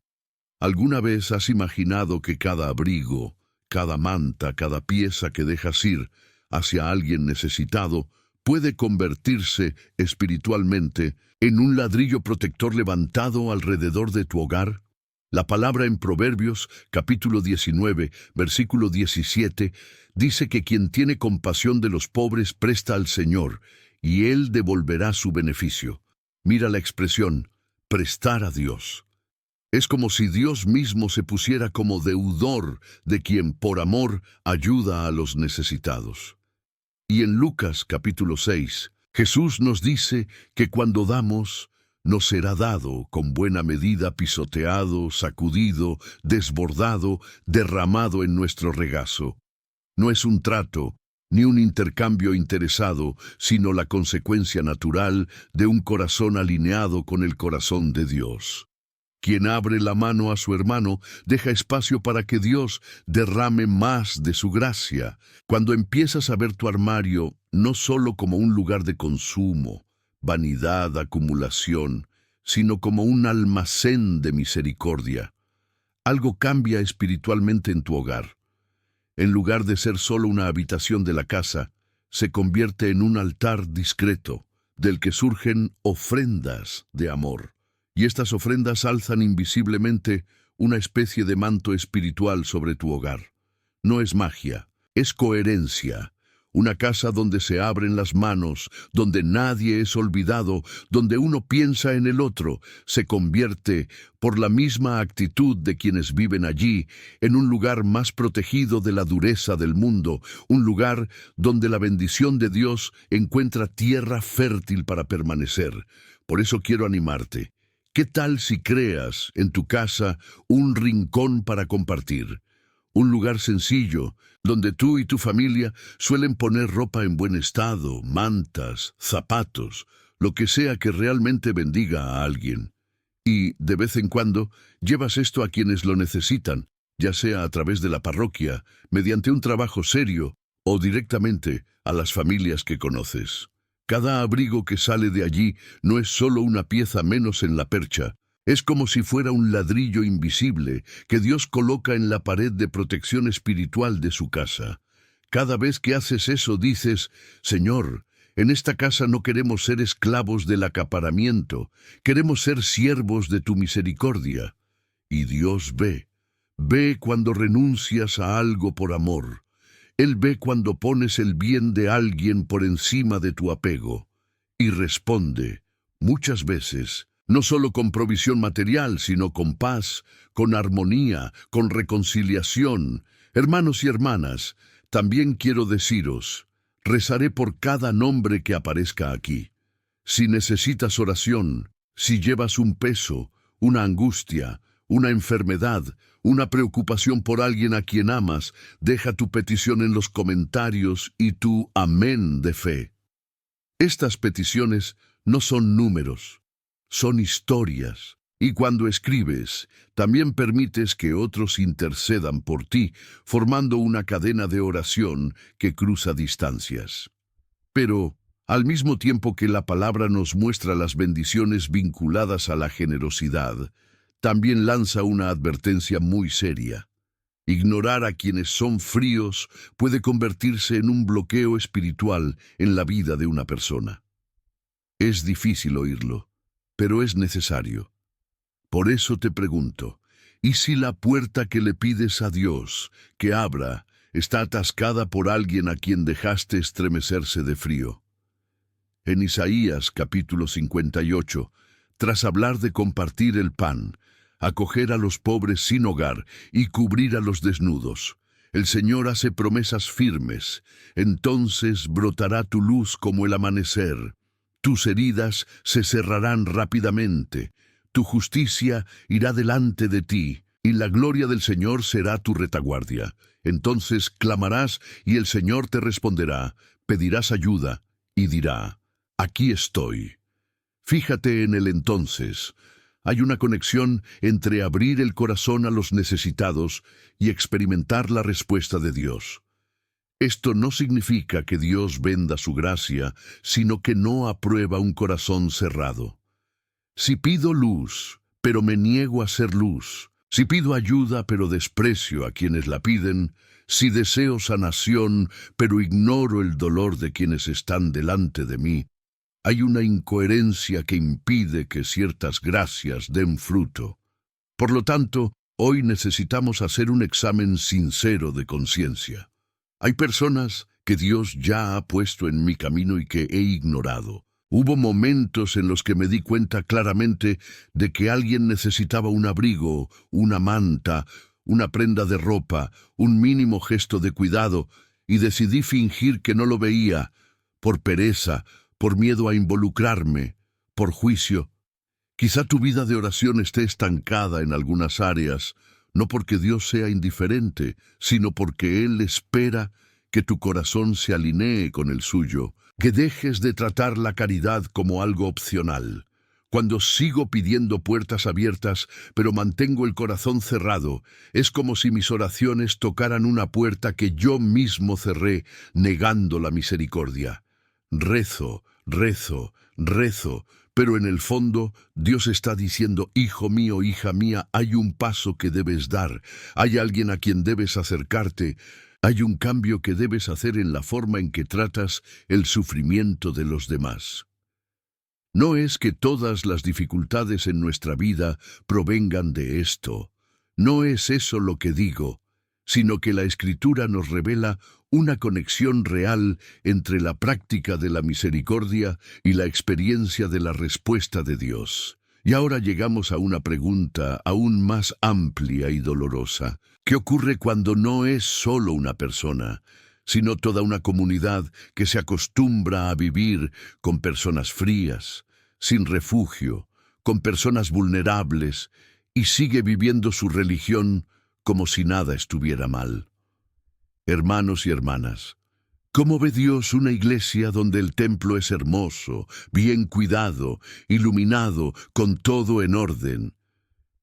¿Alguna vez has imaginado que cada abrigo, cada manta, cada pieza que dejas ir hacia alguien necesitado puede convertirse espiritualmente en un ladrillo protector levantado alrededor de tu hogar? La palabra en Proverbios, capítulo 19, versículo 17, dice que quien tiene compasión de los pobres presta al Señor, y Él devolverá su beneficio. Mira la expresión, prestar a Dios. Es como si Dios mismo se pusiera como deudor de quien, por amor, ayuda a los necesitados. Y en Lucas, capítulo 6, Jesús nos dice que cuando damos, nos será dado con buena medida, pisoteado, sacudido, desbordado, derramado en nuestro regazo. No es un trato, ni un intercambio interesado, sino la consecuencia natural de un corazón alineado con el corazón de Dios. Quien abre la mano a su hermano deja espacio para que Dios derrame más de su gracia. Cuando empiezas a ver tu armario no solo como un lugar de consumo, vanidad, acumulación, sino como un almacén de misericordia, algo cambia espiritualmente en tu hogar. En lugar de ser solo una habitación de la casa, se convierte en un altar discreto, del que surgen ofrendas de amor. Y estas ofrendas alzan invisiblemente una especie de manto espiritual sobre tu hogar. No es magia, es coherencia. Una casa donde se abren las manos, donde nadie es olvidado, donde uno piensa en el otro, se convierte, por la misma actitud de quienes viven allí, en un lugar más protegido de la dureza del mundo, un lugar donde la bendición de Dios encuentra tierra fértil para permanecer. Por eso quiero animarte. ¿Qué tal si creas en tu casa un rincón para compartir? Un lugar sencillo, donde tú y tu familia suelen poner ropa en buen estado, mantas, zapatos, lo que sea que realmente bendiga a alguien. Y, de vez en cuando, llevas esto a quienes lo necesitan, ya sea a través de la parroquia, mediante un trabajo serio, o directamente a las familias que conoces. Cada abrigo que sale de allí no es solo una pieza menos en la percha, es como si fuera un ladrillo invisible que Dios coloca en la pared de protección espiritual de su casa. Cada vez que haces eso dices, Señor, en esta casa no queremos ser esclavos del acaparamiento, queremos ser siervos de tu misericordia. Y Dios ve cuando renuncias a algo por amor. Él ve cuando pones el bien de alguien por encima de tu apego. Y responde, muchas veces, no solo con provisión material, sino con paz, con armonía, con reconciliación. Hermanos y hermanas, también quiero deciros, rezaré por cada nombre que aparezca aquí. Si necesitas oración, si llevas un peso, una angustia, una enfermedad, una preocupación por alguien a quien amas, deja tu petición en los comentarios y tu amén de fe. Estas peticiones no son números. Son historias, Y cuando escribes, también permites que otros intercedan por ti, formando una cadena de oración que cruza distancias. Pero, al mismo tiempo que la palabra nos muestra las bendiciones vinculadas a la generosidad, también lanza una advertencia muy seria. Ignorar a quienes son fríos puede convertirse en un bloqueo espiritual en la vida de una persona. Es difícil oírlo, pero es necesario. Por eso te pregunto, ¿y si la puerta que le pides a Dios que abra está atascada por alguien a quien dejaste estremecerse de frío? En Isaías capítulo 58, tras hablar de compartir el pan, acoger a los pobres sin hogar y cubrir a los desnudos, el Señor hace promesas firmes. Entonces brotará tu luz como el amanecer, tus heridas se cerrarán rápidamente, tu justicia irá delante de ti, y la gloria del Señor será tu retaguardia. Entonces clamarás, y el Señor te responderá, pedirás ayuda, y dirá, aquí estoy. Fíjate en el entonces. Hay una conexión entre abrir el corazón a los necesitados y experimentar la respuesta de Dios. Esto no significa que Dios venda su gracia, sino que no aprueba un corazón cerrado. Si pido luz, pero me niego a ser luz, si pido ayuda, pero desprecio a quienes la piden, si deseo sanación, pero ignoro el dolor de quienes están delante de mí, hay una incoherencia que impide que ciertas gracias den fruto. Por lo tanto, hoy necesitamos hacer un examen sincero de conciencia. Hay personas que Dios ya ha puesto en mi camino y que he ignorado. Hubo momentos en los que me di cuenta claramente de que alguien necesitaba un abrigo, una manta, una prenda de ropa, un mínimo gesto de cuidado, y decidí fingir que no lo veía, por pereza, por miedo a involucrarme, por juicio. Quizá tu vida de oración esté estancada en algunas áreas, no porque Dios sea indiferente, sino porque Él espera que tu corazón se alinee con el suyo, que dejes de tratar la caridad como algo opcional. Cuando sigo pidiendo puertas abiertas, pero mantengo el corazón cerrado, es como si mis oraciones tocaran una puerta que yo mismo cerré, negando la misericordia. Rezo, rezo, rezo, pero en el fondo Dios está diciendo, hijo mío, hija mía, hay un paso que debes dar, hay alguien a quien debes acercarte, hay un cambio que debes hacer en la forma en que tratas el sufrimiento de los demás. No es que todas las dificultades en nuestra vida provengan de esto. No es eso lo que digo, sino que la Escritura nos revela una conexión real entre la práctica de la misericordia y la experiencia de la respuesta de Dios. Y ahora llegamos a una pregunta aún más amplia y dolorosa. ¿Qué ocurre cuando no es solo una persona, sino toda una comunidad que se acostumbra a vivir con personas frías, sin refugio, con personas vulnerables, y sigue viviendo su religión como si nada estuviera mal? Hermanos y hermanas, ¿cómo ve Dios una iglesia donde el templo es hermoso, bien cuidado, iluminado, con todo en orden,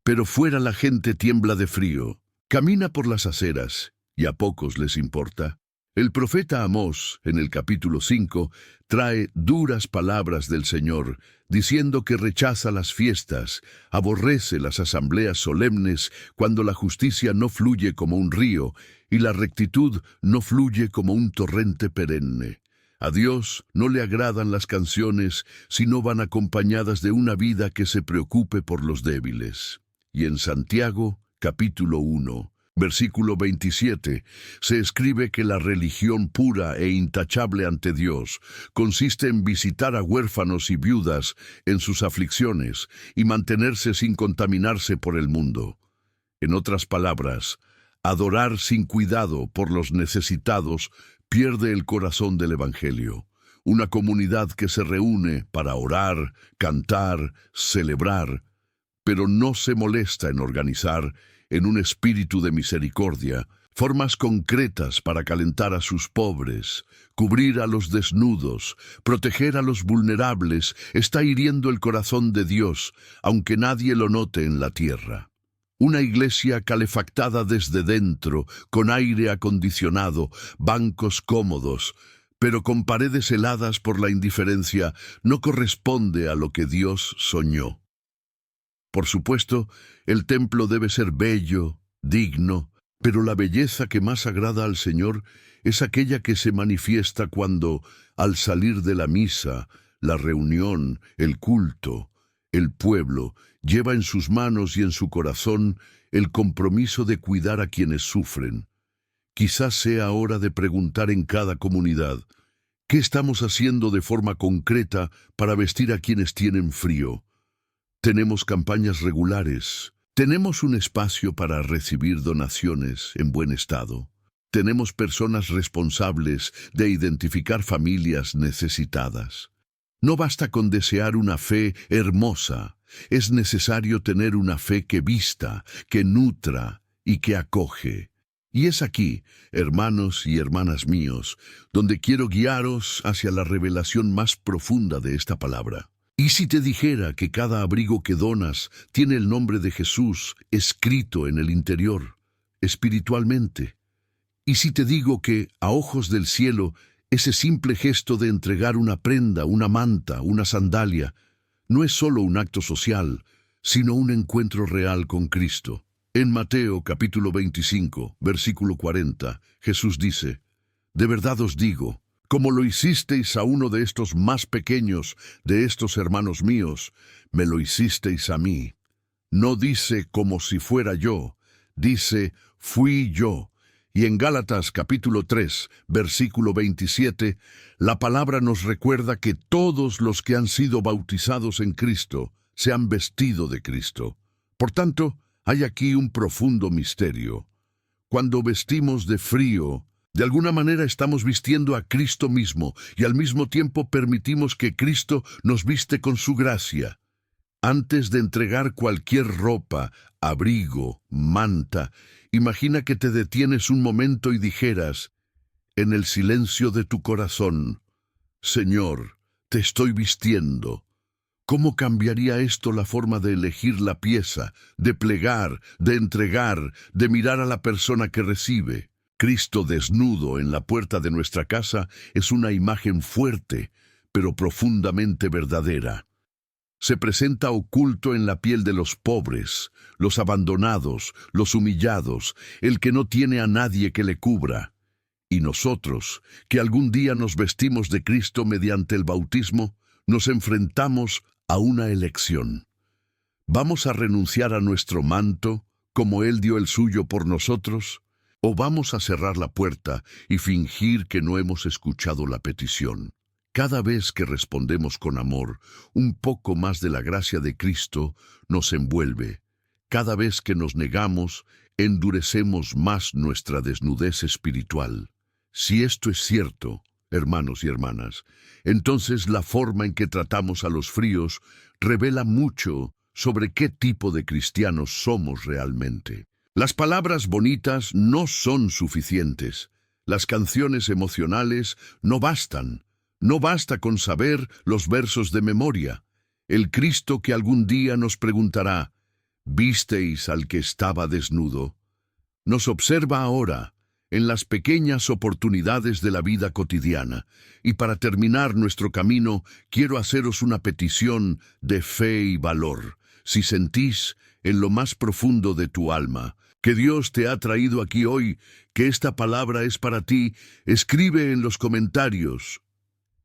pero fuera la gente tiembla de frío, camina por las aceras y a pocos les importa? El profeta Amós, en el capítulo 5, trae duras palabras del Señor, diciendo que rechaza las fiestas, aborrece las asambleas solemnes cuando la justicia no fluye como un río y la rectitud no fluye como un torrente perenne. A Dios no le agradan las canciones si no van acompañadas de una vida que se preocupe por los débiles. Y en Santiago, capítulo 1, versículo 27, se escribe que la religión pura e intachable ante Dios consiste en visitar a huérfanos y viudas en sus aflicciones y mantenerse sin contaminarse por el mundo. En otras palabras, adorar sin cuidado por los necesitados pierde el corazón del Evangelio. Una comunidad que se reúne para orar, cantar, celebrar, pero no se molesta en organizar, en un espíritu de misericordia, formas concretas para calentar a sus pobres, cubrir a los desnudos, proteger a los vulnerables, está hiriendo el corazón de Dios, aunque nadie lo note en la tierra. Una iglesia calefactada desde dentro, con aire acondicionado, bancos cómodos, pero con paredes heladas por la indiferencia, no corresponde a lo que Dios soñó. Por supuesto, el templo debe ser bello, digno, pero la belleza que más agrada al Señor es aquella que se manifiesta cuando, al salir de la misa, la reunión, el culto, el pueblo lleva en sus manos y en su corazón el compromiso de cuidar a quienes sufren. Quizás sea hora de preguntar en cada comunidad, ¿qué estamos haciendo de forma concreta para vestir a quienes tienen frío? Tenemos campañas regulares. Tenemos un espacio para recibir donaciones en buen estado. Tenemos personas responsables de identificar familias necesitadas. No basta con desear una fe hermosa. Es necesario tener una fe que vista, que nutra y que acoge. Y es aquí, hermanos y hermanas míos, donde quiero guiaros hacia la revelación más profunda de esta palabra. ¿Y si te dijera que cada abrigo que donas tiene el nombre de Jesús escrito en el interior, espiritualmente? ¿Y si te digo que, a ojos del cielo, ese simple gesto de entregar una prenda, una manta, una sandalia, no es solo un acto social, sino un encuentro real con Cristo? En Mateo capítulo 25, versículo 40, Jesús dice, «De verdad os digo, como lo hicisteis a uno de estos más pequeños, de estos hermanos míos, me lo hicisteis a mí». No dice como si fuera yo, dice fui yo. Y en Gálatas capítulo 3, versículo 27, la palabra nos recuerda que todos los que han sido bautizados en Cristo se han vestido de Cristo. Por tanto, hay aquí un profundo misterio. Cuando vestimos de frío, de alguna manera estamos vistiendo a Cristo mismo y al mismo tiempo permitimos que Cristo nos viste con su gracia. Antes de entregar cualquier ropa, abrigo, manta, imagina que te detienes un momento y dijeras, en el silencio de tu corazón, «Señor, te estoy vistiendo». ¿Cómo cambiaría esto la forma de elegir la pieza, de plegar, de entregar, de mirar a la persona que recibe? Cristo desnudo en la puerta de nuestra casa es una imagen fuerte, pero profundamente verdadera. Se presenta oculto en la piel de los pobres, los abandonados, los humillados, el que no tiene a nadie que le cubra. Y nosotros, que algún día nos vestimos de Cristo mediante el bautismo, nos enfrentamos a una elección. ¿Vamos a renunciar a nuestro manto, como Él dio el suyo por nosotros? ¿O vamos a cerrar la puerta y fingir que no hemos escuchado la petición? Cada vez que respondemos con amor, un poco más de la gracia de Cristo nos envuelve. Cada vez que nos negamos, endurecemos más nuestra desnudez espiritual. Si esto es cierto, hermanos y hermanas, entonces la forma en que tratamos a los fríos revela mucho sobre qué tipo de cristianos somos realmente. Las palabras bonitas no son suficientes. Las canciones emocionales no bastan. No basta con saber los versos de memoria. El Cristo que algún día nos preguntará, ¿visteis al que estaba desnudo?, nos observa ahora, en las pequeñas oportunidades de la vida cotidiana. Y para terminar nuestro camino, quiero haceros una petición de fe y valor. Si sentís, en lo más profundo de tu alma, que Dios te ha traído aquí hoy, que esta palabra es para ti, escribe en los comentarios,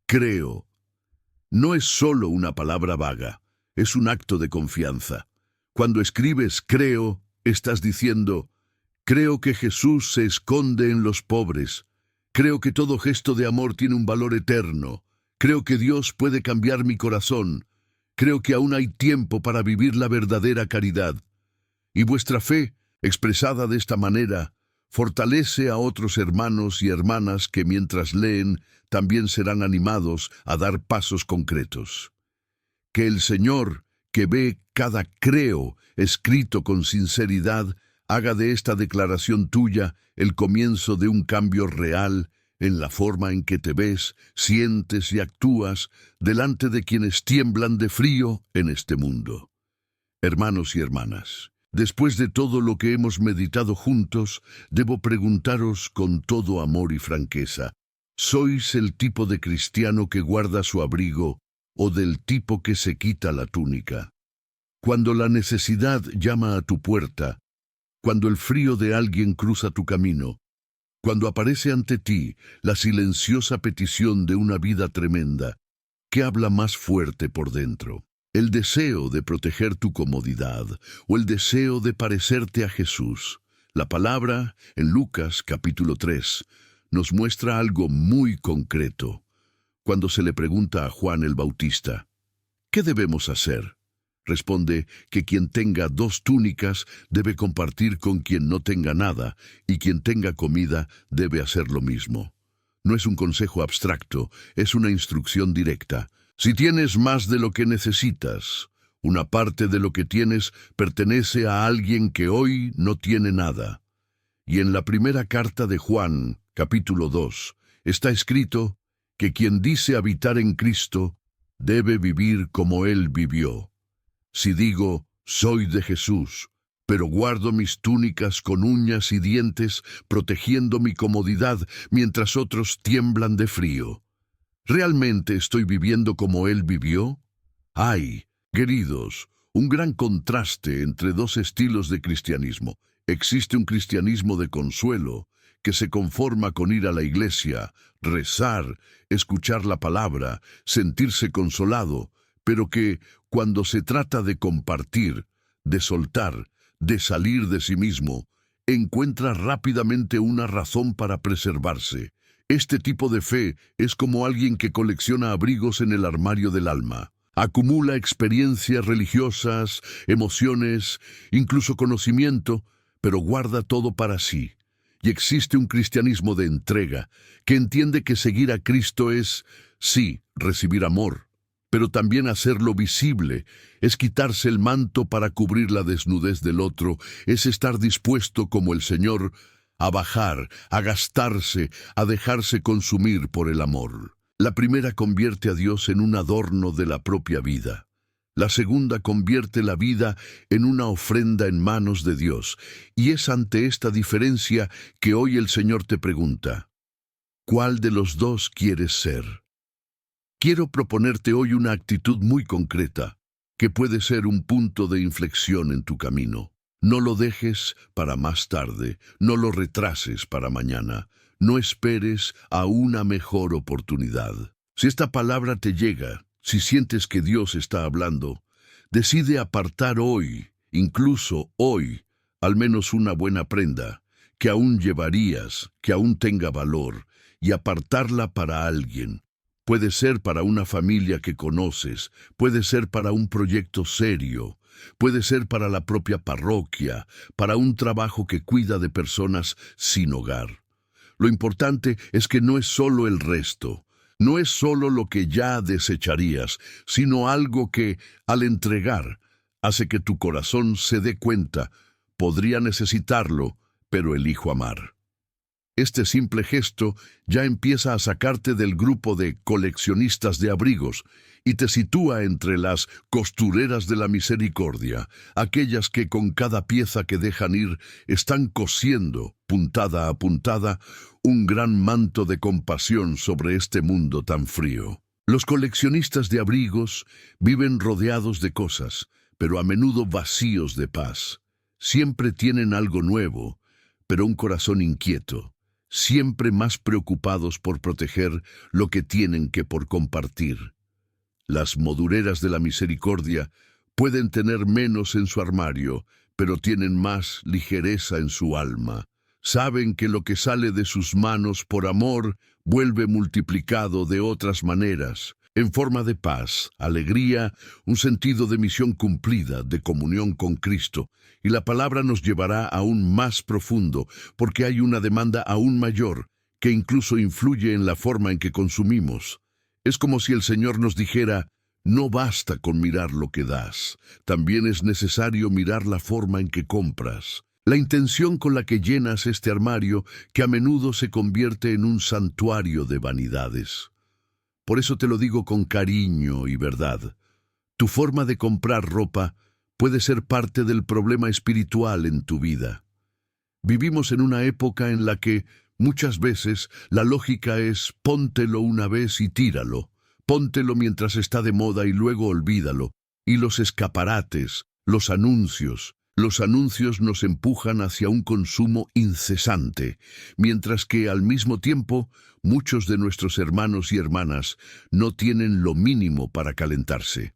creo. No es solo una palabra vaga, es un acto de confianza. Cuando escribes creo, estás diciendo, creo que Jesús se esconde en los pobres. Creo que todo gesto de amor tiene un valor eterno. Creo que Dios puede cambiar mi corazón. Creo que aún hay tiempo para vivir la verdadera caridad. Y vuestra fe, expresada de esta manera, fortalece a otros hermanos y hermanas que mientras leen también serán animados a dar pasos concretos. Que el Señor, que ve cada creo escrito con sinceridad, Haga de esta declaración tuya el comienzo de un cambio real en la forma en que te ves, sientes y actúas delante de quienes tiemblan de frío en este mundo. Hermanos y hermanas, después de todo lo que hemos meditado juntos, debo preguntaros con todo amor y franqueza, ¿sois el tipo de cristiano que guarda su abrigo o del tipo que se quita la túnica? Cuando la necesidad llama a tu puerta, cuando el frío de alguien cruza tu camino, cuando aparece ante ti la silenciosa petición de una vida tremenda, ¿qué habla más fuerte por dentro? ¿El deseo de proteger tu comodidad o el deseo de parecerte a Jesús? La palabra, en Lucas capítulo 3, nos muestra algo muy concreto. Cuando se le pregunta a Juan el Bautista, ¿qué debemos hacer? Responde que quien tenga 2 túnicas debe compartir con quien no tenga nada, y quien tenga comida debe hacer lo mismo. No es un consejo abstracto, es una instrucción directa. Si tienes más de lo que necesitas, una parte de lo que tienes pertenece a alguien que hoy no tiene nada. Y en la primera carta de Juan, capítulo 2, está escrito que quien dice habitar en Cristo debe vivir como Él vivió. Si digo, soy de Jesús, pero guardo mis túnicas con uñas y dientes, protegiendo mi comodidad mientras otros tiemblan de frío, ¿realmente estoy viviendo como Él vivió? Hay, queridos, un gran contraste entre 2 estilos de cristianismo. Existe un cristianismo de consuelo, que se conforma con ir a la iglesia, rezar, escuchar la palabra, sentirse consolado, pero que, cuando se trata de compartir, de soltar, de salir de sí mismo, encuentra rápidamente una razón para preservarse. Este tipo de fe es como alguien que colecciona abrigos en el armario del alma. Acumula experiencias religiosas, emociones, incluso conocimiento, pero guarda todo para sí. Y existe un cristianismo de entrega, que entiende que seguir a Cristo es, sí, recibir amor, pero también hacerlo visible, es quitarse el manto para cubrir la desnudez del otro, es estar dispuesto como el Señor a bajar, a gastarse, a dejarse consumir por el amor. La primera convierte a Dios en un adorno de la propia vida. La segunda convierte la vida en una ofrenda en manos de Dios. Y es ante esta diferencia que hoy el Señor te pregunta, ¿cuál de los 2 quieres ser? Quiero proponerte hoy una actitud muy concreta, que puede ser un punto de inflexión en tu camino. No lo dejes para más tarde, no lo retrases para mañana, no esperes a una mejor oportunidad. Si esta palabra te llega, si sientes que Dios está hablando, decide apartar hoy, incluso hoy, al menos una buena prenda, que aún llevarías, que aún tenga valor, y apartarla para alguien. Puede ser para una familia que conoces, puede ser para un proyecto serio, puede ser para la propia parroquia, para un trabajo que cuida de personas sin hogar. Lo importante es que no es solo el resto, no es solo lo que ya desecharías, sino algo que, al entregar, hace que tu corazón se dé cuenta, podría necesitarlo, pero elijo amar. Este simple gesto ya empieza a sacarte del grupo de coleccionistas de abrigos y te sitúa entre las costureras de la misericordia, aquellas que con cada pieza que dejan ir están cosiendo, puntada a puntada, un gran manto de compasión sobre este mundo tan frío. Los coleccionistas de abrigos viven rodeados de cosas, pero a menudo vacíos de paz. Siempre tienen algo nuevo, pero un corazón inquieto. Siempre más preocupados por proteger lo que tienen que por compartir. Las modureras de la misericordia pueden tener menos en su armario, pero tienen más ligereza en su alma. Saben que lo que sale de sus manos por amor vuelve multiplicado de otras maneras, en forma de paz, alegría, un sentido de misión cumplida, de comunión con Cristo. Y la palabra nos llevará aún más profundo, porque hay una demanda aún mayor, que incluso influye en la forma en que consumimos. Es como si el Señor nos dijera, no basta con mirar lo que das, también es necesario mirar la forma en que compras. La intención con la que llenas este armario, que a menudo se convierte en un santuario de vanidades. Por eso te lo digo con cariño y verdad. Tu forma de comprar ropa puede ser parte del problema espiritual en tu vida. Vivimos en una época en la que, muchas veces, la lógica es póntelo una vez y tíralo. Póntelo mientras está de moda y luego olvídalo. Y los escaparates, los anuncios nos empujan hacia un consumo incesante, mientras que al mismo tiempo muchos de nuestros hermanos y hermanas no tienen lo mínimo para calentarse.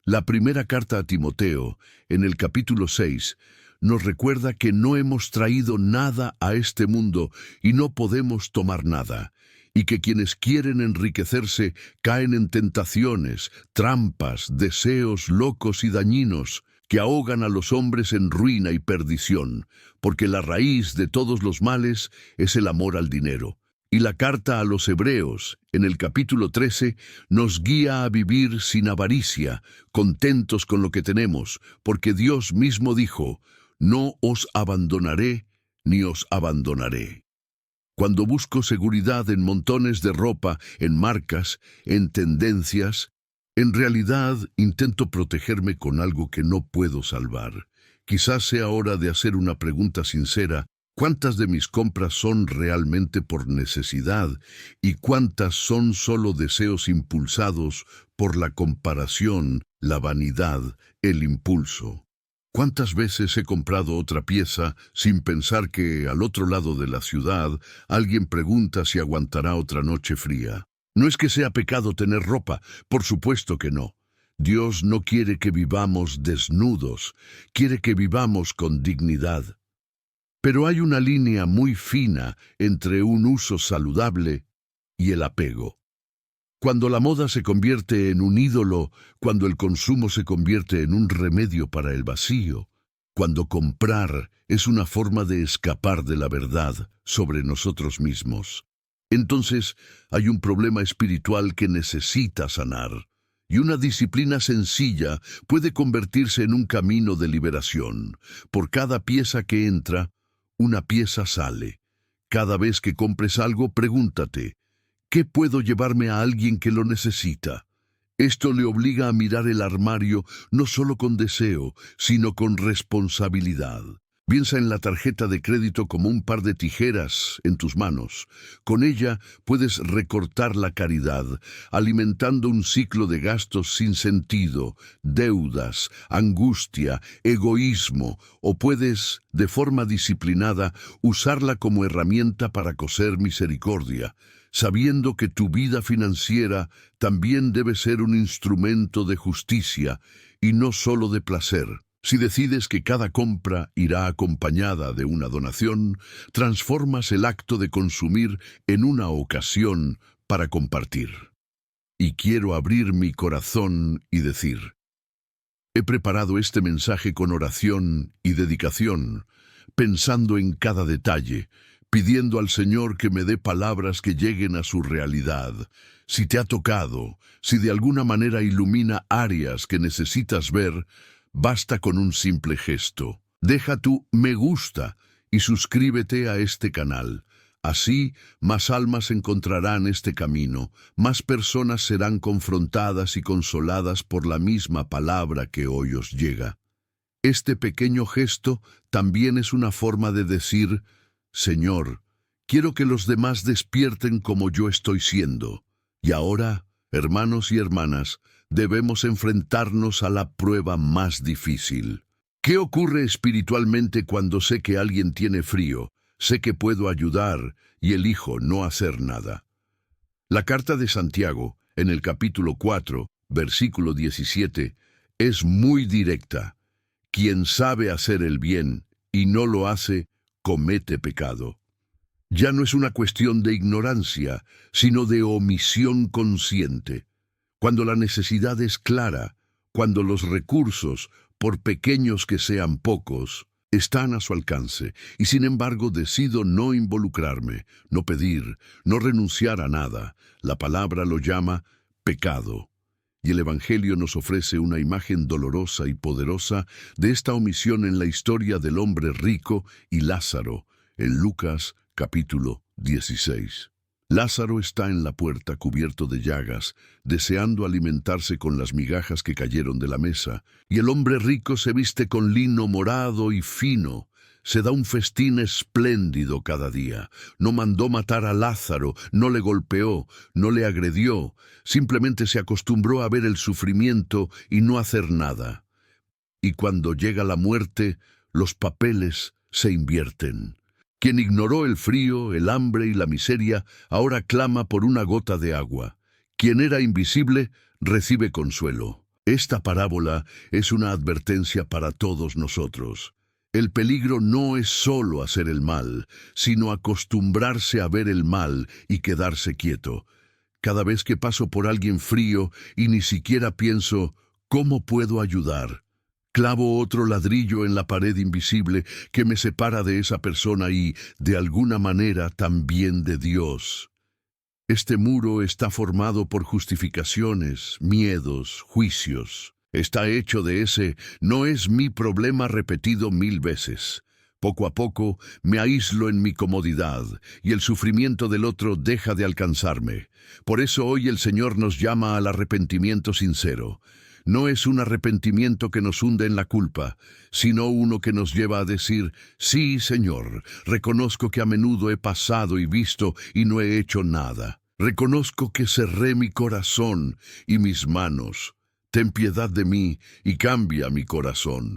La primera carta a Timoteo, en el capítulo 6, nos recuerda que no hemos traído nada a este mundo y no podemos tomar nada, y que quienes quieren enriquecerse caen en tentaciones, trampas, deseos locos y dañinos, que ahogan a los hombres en ruina y perdición, porque la raíz de todos los males es el amor al dinero. Y la carta a los Hebreos, en el capítulo 13, nos guía a vivir sin avaricia, contentos con lo que tenemos, porque Dios mismo dijo, no os abandonaré ni os abandonaré. Cuando busco seguridad en montones de ropa, en marcas, en tendencias, en realidad intento protegerme con algo que no puedo salvar. Quizás sea hora de hacer una pregunta sincera. ¿Cuántas de mis compras son realmente por necesidad y cuántas son solo deseos impulsados por la comparación, la vanidad, el impulso? ¿Cuántas veces he comprado otra pieza sin pensar que al otro lado de la ciudad alguien pregunta si aguantará otra noche fría? No es que sea pecado tener ropa, por supuesto que no. Dios no quiere que vivamos desnudos, quiere que vivamos con dignidad. Pero hay una línea muy fina entre un uso saludable y el apego. Cuando la moda se convierte en un ídolo, cuando el consumo se convierte en un remedio para el vacío, cuando comprar es una forma de escapar de la verdad sobre nosotros mismos, entonces hay un problema espiritual que necesita sanar. Y una disciplina sencilla puede convertirse en un camino de liberación. Por cada pieza que entra, una pieza sale. Cada vez que compres algo, pregúntate, ¿qué puedo llevarme a alguien que lo necesita? Esto le obliga a mirar el armario no solo con deseo, sino con responsabilidad. Piensa en la tarjeta de crédito como un par de tijeras en tus manos. Con ella puedes recortar la caridad, alimentando un ciclo de gastos sin sentido, deudas, angustia, egoísmo, o puedes, de forma disciplinada, usarla como herramienta para coser misericordia, sabiendo que tu vida financiera también debe ser un instrumento de justicia y no solo de placer. Si decides que cada compra irá acompañada de una donación, transformas el acto de consumir en una ocasión para compartir. Y quiero abrir mi corazón y decir, he preparado este mensaje con oración y dedicación, pensando en cada detalle, pidiendo al Señor que me dé palabras que lleguen a su realidad. Si te ha tocado, si de alguna manera ilumina áreas que necesitas ver, basta con un simple gesto. Deja tu me gusta y suscríbete a este canal. Así, más almas encontrarán este camino, más personas serán confrontadas y consoladas por la misma palabra que hoy os llega. Este pequeño gesto también es una forma de decir, Señor, quiero que los demás despierten como yo estoy siendo. Y ahora, hermanos y hermanas, debemos enfrentarnos a la prueba más difícil. ¿Qué ocurre espiritualmente cuando sé que alguien tiene frío, sé que puedo ayudar y elijo no hacer nada? La carta de Santiago, en el capítulo 4, versículo 17, es muy directa. Quien sabe hacer el bien y no lo hace, comete pecado. Ya no es una cuestión de ignorancia, sino de omisión consciente. Cuando la necesidad es clara, cuando los recursos, por pequeños que sean pocos, están a su alcance, y sin embargo decido no involucrarme, no pedir, no renunciar a nada, la palabra lo llama pecado. Y el Evangelio nos ofrece una imagen dolorosa y poderosa de esta omisión en la historia del hombre rico y Lázaro, en Lucas capítulo 16. Lázaro está en la puerta cubierto de llagas, deseando alimentarse con las migajas que cayeron de la mesa, y el hombre rico se viste con lino morado y fino. Se da un festín espléndido cada día. No mandó matar a Lázaro, no le golpeó, no le agredió, simplemente se acostumbró a ver el sufrimiento y no hacer nada. Y cuando llega la muerte, los papeles se invierten. Quien ignoró el frío, el hambre y la miseria, ahora clama por una gota de agua. Quien era invisible, recibe consuelo. Esta parábola es una advertencia para todos nosotros. El peligro no es solo hacer el mal, sino acostumbrarse a ver el mal y quedarse quieto. Cada vez que paso por alguien frío y ni siquiera pienso, ¿cómo puedo ayudar?, clavo otro ladrillo en la pared invisible que me separa de esa persona y, de alguna manera, también de Dios. Este muro está formado por justificaciones, miedos, juicios. Está hecho de ese "no es mi problema" repetido 1000 veces. Poco a poco me aíslo en mi comodidad y el sufrimiento del otro deja de alcanzarme. Por eso hoy el Señor nos llama al arrepentimiento sincero. No es un arrepentimiento que nos hunde en la culpa, sino uno que nos lleva a decir: sí, Señor, reconozco que a menudo he pasado y visto y no he hecho nada. Reconozco que cerré mi corazón y mis manos. Ten piedad de mí y cambia mi corazón.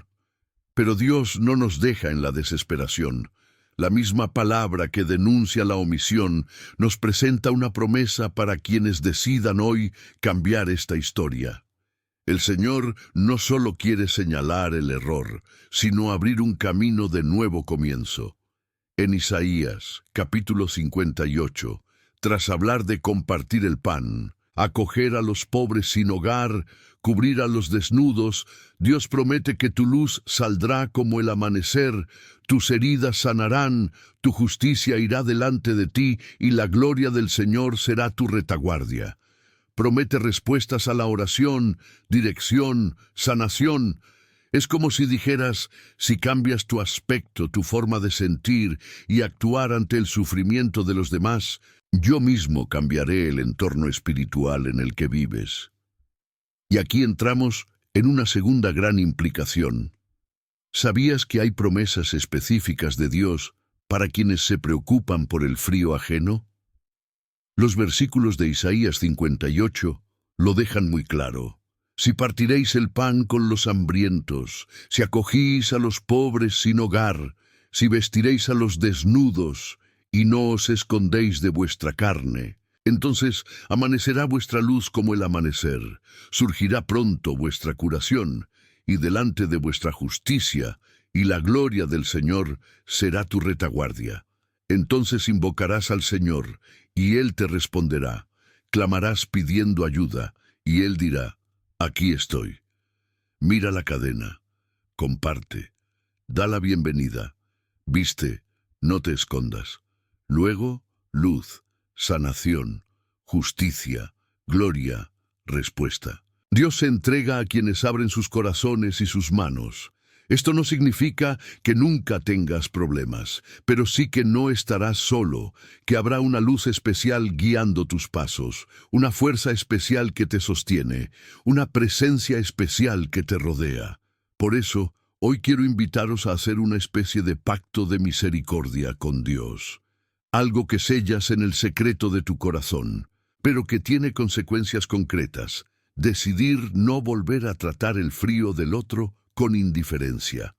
Pero Dios no nos deja en la desesperación. La misma palabra que denuncia la omisión nos presenta una promesa para quienes decidan hoy cambiar esta historia. El Señor no solo quiere señalar el error, sino abrir un camino de nuevo comienzo. En Isaías, capítulo 58, tras hablar de compartir el pan, acoger a los pobres sin hogar, cubrir a los desnudos, Dios promete que tu luz saldrá como el amanecer, tus heridas sanarán, tu justicia irá delante de ti y la gloria del Señor será tu retaguardia. Promete respuestas a la oración, dirección, sanación. Es como si dijeras: si cambias tu aspecto, tu forma de sentir y actuar ante el sufrimiento de los demás, yo mismo cambiaré el entorno espiritual en el que vives. Y aquí entramos en una segunda gran implicación. ¿Sabías que hay promesas específicas de Dios para quienes se preocupan por el frío ajeno? Los versículos de Isaías 58 lo dejan muy claro. Si partiréis el pan con los hambrientos, si acogís a los pobres sin hogar, si vestiréis a los desnudos y no os escondéis de vuestra carne, entonces amanecerá vuestra luz como el amanecer, surgirá pronto vuestra curación, y delante de vuestra justicia y la gloria del Señor será tu retaguardia. Entonces invocarás al Señor, y Él te responderá. Clamarás pidiendo ayuda, y Él dirá: aquí estoy. Mira la cadena, comparte, da la bienvenida, viste, no te escondas. Luego, luz, sanación, justicia, gloria, respuesta. Dios se entrega a quienes abren sus corazones y sus manos. Esto no significa que nunca tengas problemas, pero sí que no estarás solo, que habrá una luz especial guiando tus pasos, una fuerza especial que te sostiene, una presencia especial que te rodea. Por eso, hoy quiero invitaros a hacer una especie de pacto de misericordia con Dios. Algo que sellas en el secreto de tu corazón, pero que tiene consecuencias concretas. Decidir no volver a tratar el frío del otro con indiferencia.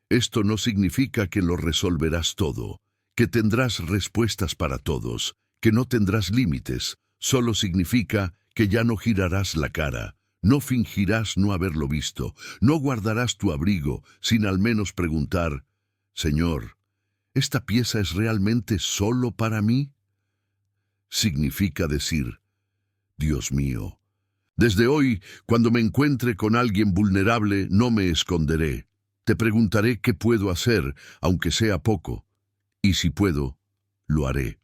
Esto no significa que lo resolverás todo, que tendrás respuestas para todos, que no tendrás límites. Solo significa que ya no girarás la cara, no fingirás no haberlo visto, no guardarás tu abrigo sin al menos preguntar: Señor, ¿esta pieza es realmente solo para mí? Significa decir: Dios mío, desde hoy, cuando me encuentre con alguien vulnerable, no me esconderé. Te preguntaré qué puedo hacer, aunque sea poco, y si puedo, lo haré.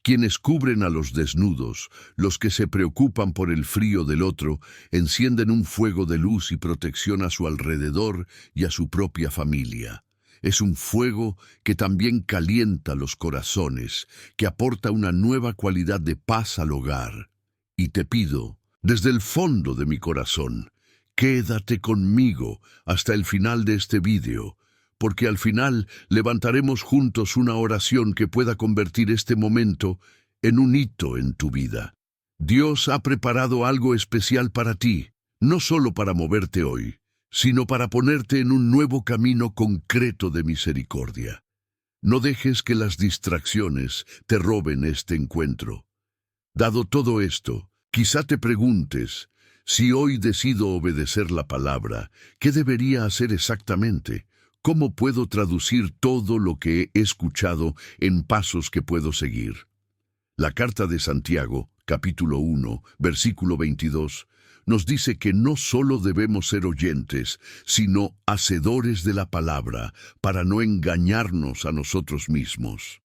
Quienes cubren a los desnudos, los que se preocupan por el frío del otro, encienden un fuego de luz y protección a su alrededor y a su propia familia. Es un fuego que también calienta los corazones, que aporta una nueva cualidad de paz al hogar. Y te pido, desde el fondo de mi corazón, quédate conmigo hasta el final de este vídeo, porque al final levantaremos juntos una oración que pueda convertir este momento en un hito en tu vida. Dios ha preparado algo especial para ti, no solo para moverte hoy, sino para ponerte en un nuevo camino concreto de misericordia. No dejes que las distracciones te roben este encuentro. Dado todo esto, quizá te preguntes, si hoy decido obedecer la palabra, ¿qué debería hacer exactamente? ¿Cómo puedo traducir todo lo que he escuchado en pasos que puedo seguir? La carta de Santiago, capítulo 1, versículo 22, nos dice que no solo debemos ser oyentes, sino hacedores de la palabra, para no engañarnos a nosotros mismos.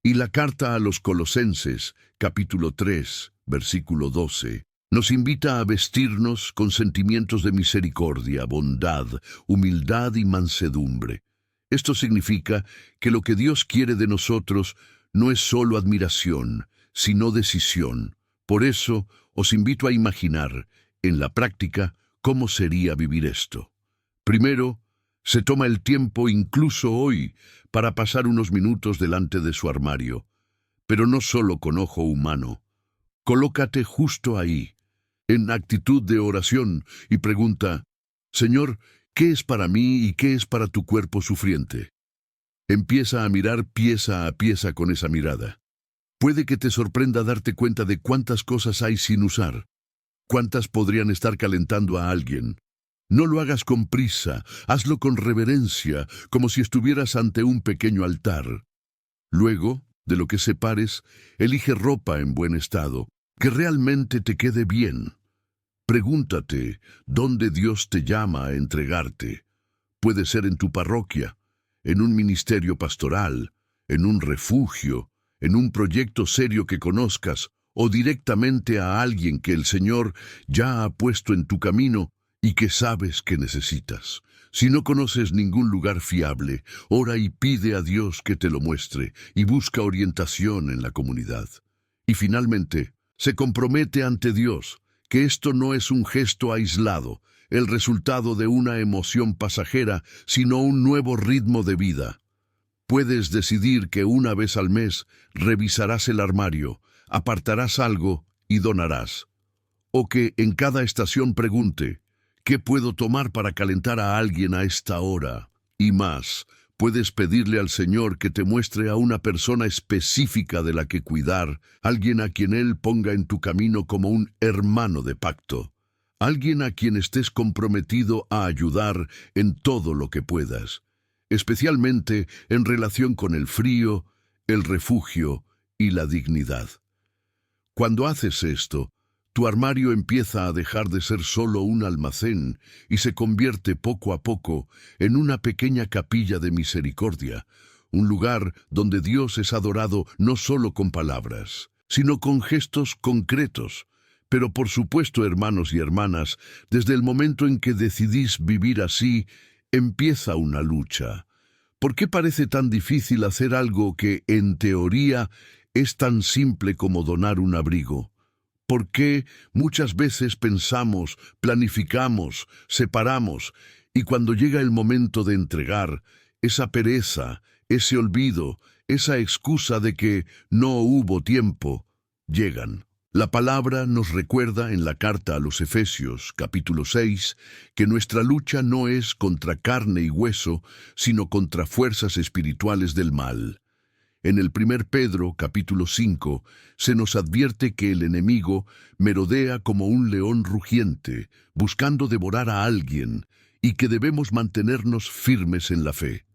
Y la carta a los Colosenses, capítulo 3, versículo 12, nos invita a vestirnos con sentimientos de misericordia, bondad, humildad y mansedumbre. Esto significa que lo que Dios quiere de nosotros no es solo admiración, sino decisión. Por eso, os invito a imaginar, en la práctica, cómo sería vivir esto. Primero, se toma el tiempo, incluso hoy, para pasar unos minutos delante de su armario. Pero no solo con ojo humano. Colócate justo ahí, en actitud de oración, y pregunta, Señor, ¿qué es para mí y qué es para tu cuerpo sufriente? Empieza a mirar pieza a pieza con esa mirada. Puede que te sorprenda darte cuenta de cuántas cosas hay sin usar, cuántas podrían estar calentando a alguien. No lo hagas con prisa, hazlo con reverencia, como si estuvieras ante un pequeño altar. Luego, de lo que separes, elige ropa en buen estado, que realmente te quede bien. Pregúntate dónde Dios te llama a entregarte. Puede ser en tu parroquia, en un ministerio pastoral, en un refugio, en un proyecto serio que conozcas, o directamente a alguien que el Señor ya ha puesto en tu camino y que sabes que necesitas. Si no conoces ningún lugar fiable, ora y pide a Dios que te lo muestre y busca orientación en la comunidad. Y finalmente, se compromete ante Dios que esto no es un gesto aislado, el resultado de una emoción pasajera, sino un nuevo ritmo de vida. Puedes decidir que una vez al mes revisarás el armario, apartarás algo y donarás. O que en cada estación pregunte, ¿qué puedo tomar para calentar a alguien a esta hora? Y más, puedes pedirle al Señor que te muestre a una persona específica de la que cuidar, alguien a quien Él ponga en tu camino como un hermano de pacto, alguien a quien estés comprometido a ayudar en todo lo que puedas, especialmente en relación con el frío, el refugio y la dignidad. Cuando haces esto, tu armario empieza a dejar de ser solo un almacén y se convierte poco a poco en una pequeña capilla de misericordia, un lugar donde Dios es adorado no solo con palabras, sino con gestos concretos. Pero por supuesto, hermanos y hermanas, desde el momento en que decidís vivir así, empieza una lucha. ¿Por qué parece tan difícil hacer algo que, en teoría, es tan simple como donar un abrigo? ¿Por qué muchas veces pensamos, planificamos, separamos, y cuando llega el momento de entregar, esa pereza, ese olvido, esa excusa de que no hubo tiempo, llegan? La palabra nos recuerda en la carta a los Efesios, capítulo 6, que nuestra lucha no es contra carne y hueso, sino contra fuerzas espirituales del mal. En el 1 Pedro, capítulo 5, se nos advierte que el enemigo merodea como un león rugiente, buscando devorar a alguien, y que debemos mantenernos firmes en la fe.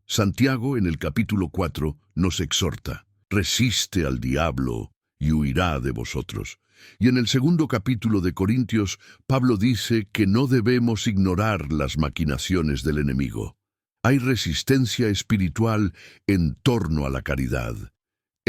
Santiago, en el capítulo 4, nos exhorta, resiste al diablo y huirá de vosotros. Y en el segundo capítulo de Corintios, Pablo dice que no debemos ignorar las maquinaciones del enemigo. Hay resistencia espiritual en torno a la caridad.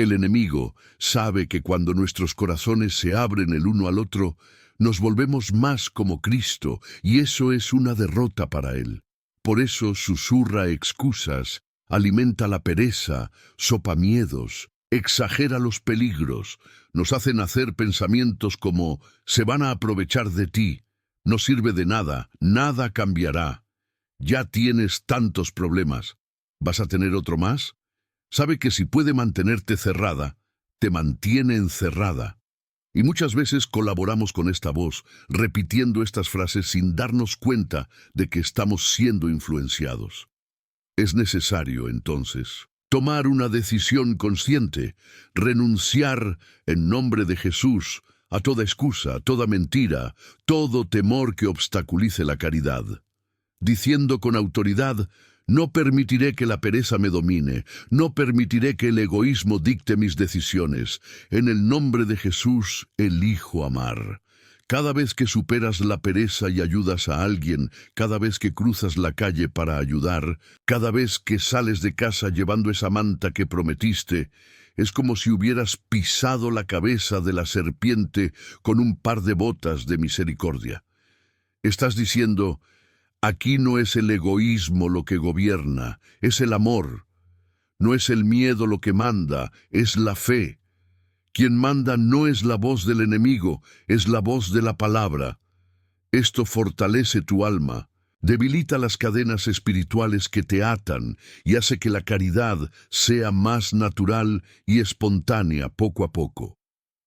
El enemigo sabe que cuando nuestros corazones se abren el uno al otro, nos volvemos más como Cristo, y eso es una derrota para él. Por eso susurra excusas, alimenta la pereza, sopa miedos, exagera los peligros, nos hace nacer pensamientos como «se van a aprovechar de ti, no sirve de nada, nada cambiará, ya tienes tantos problemas, ¿vas a tener otro más?». Sabe que si puede mantenerte cerrada, te mantiene encerrada. Y muchas veces colaboramos con esta voz, repitiendo estas frases sin darnos cuenta de que estamos siendo influenciados. Es necesario, entonces, tomar una decisión consciente, renunciar en nombre de Jesús a toda excusa, toda mentira, todo temor que obstaculice la caridad, diciendo con autoridad: no permitiré que la pereza me domine, no permitiré que el egoísmo dicte mis decisiones. En el nombre de Jesús, elijo amar. Cada vez que superas la pereza y ayudas a alguien, cada vez que cruzas la calle para ayudar, cada vez que sales de casa llevando esa manta que prometiste, es como si hubieras pisado la cabeza de la serpiente con un par de botas de misericordia. Estás diciendo: aquí no es el egoísmo lo que gobierna, es el amor. No es el miedo lo que manda, es la fe. Quien manda no es la voz del enemigo, es la voz de la palabra. Esto fortalece tu alma, debilita las cadenas espirituales que te atan y hace que la caridad sea más natural y espontánea poco a poco.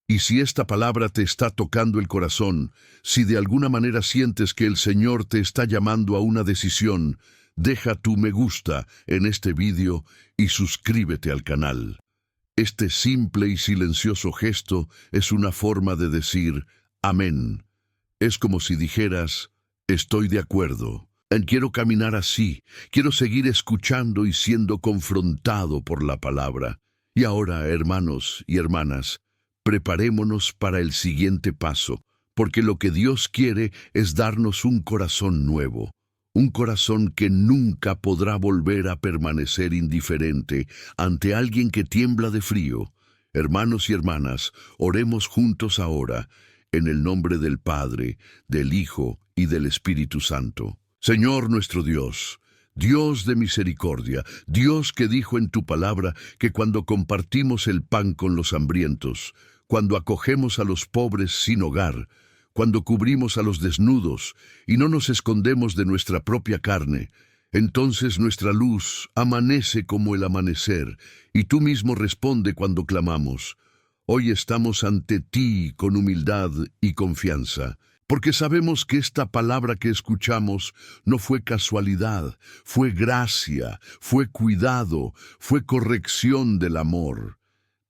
Y si esta palabra te está tocando el corazón, si de alguna manera sientes que el Señor te está llamando a una decisión, deja tu me gusta en este vídeo y suscríbete al canal. Este simple y silencioso gesto es una forma de decir amén. Es como si dijeras: estoy de acuerdo, quiero caminar así, quiero seguir escuchando y siendo confrontado por la palabra. Y ahora, hermanos y hermanas, preparémonos para el siguiente paso, porque lo que Dios quiere es darnos un corazón nuevo, un corazón que nunca podrá volver a permanecer indiferente ante alguien que tiembla de frío. Hermanos y hermanas, oremos juntos ahora, en el nombre del Padre, del Hijo y del Espíritu Santo. Señor nuestro Dios, Dios de misericordia, Dios que dijo en tu palabra que cuando compartimos el pan con los hambrientos, cuando acogemos a los pobres sin hogar, cuando cubrimos a los desnudos y no nos escondemos de nuestra propia carne, entonces nuestra luz amanece como el amanecer, y tú mismo responde cuando clamamos. Hoy estamos ante ti con humildad y confianza, porque sabemos que esta palabra que escuchamos no fue casualidad, fue gracia, fue cuidado, fue corrección del amor.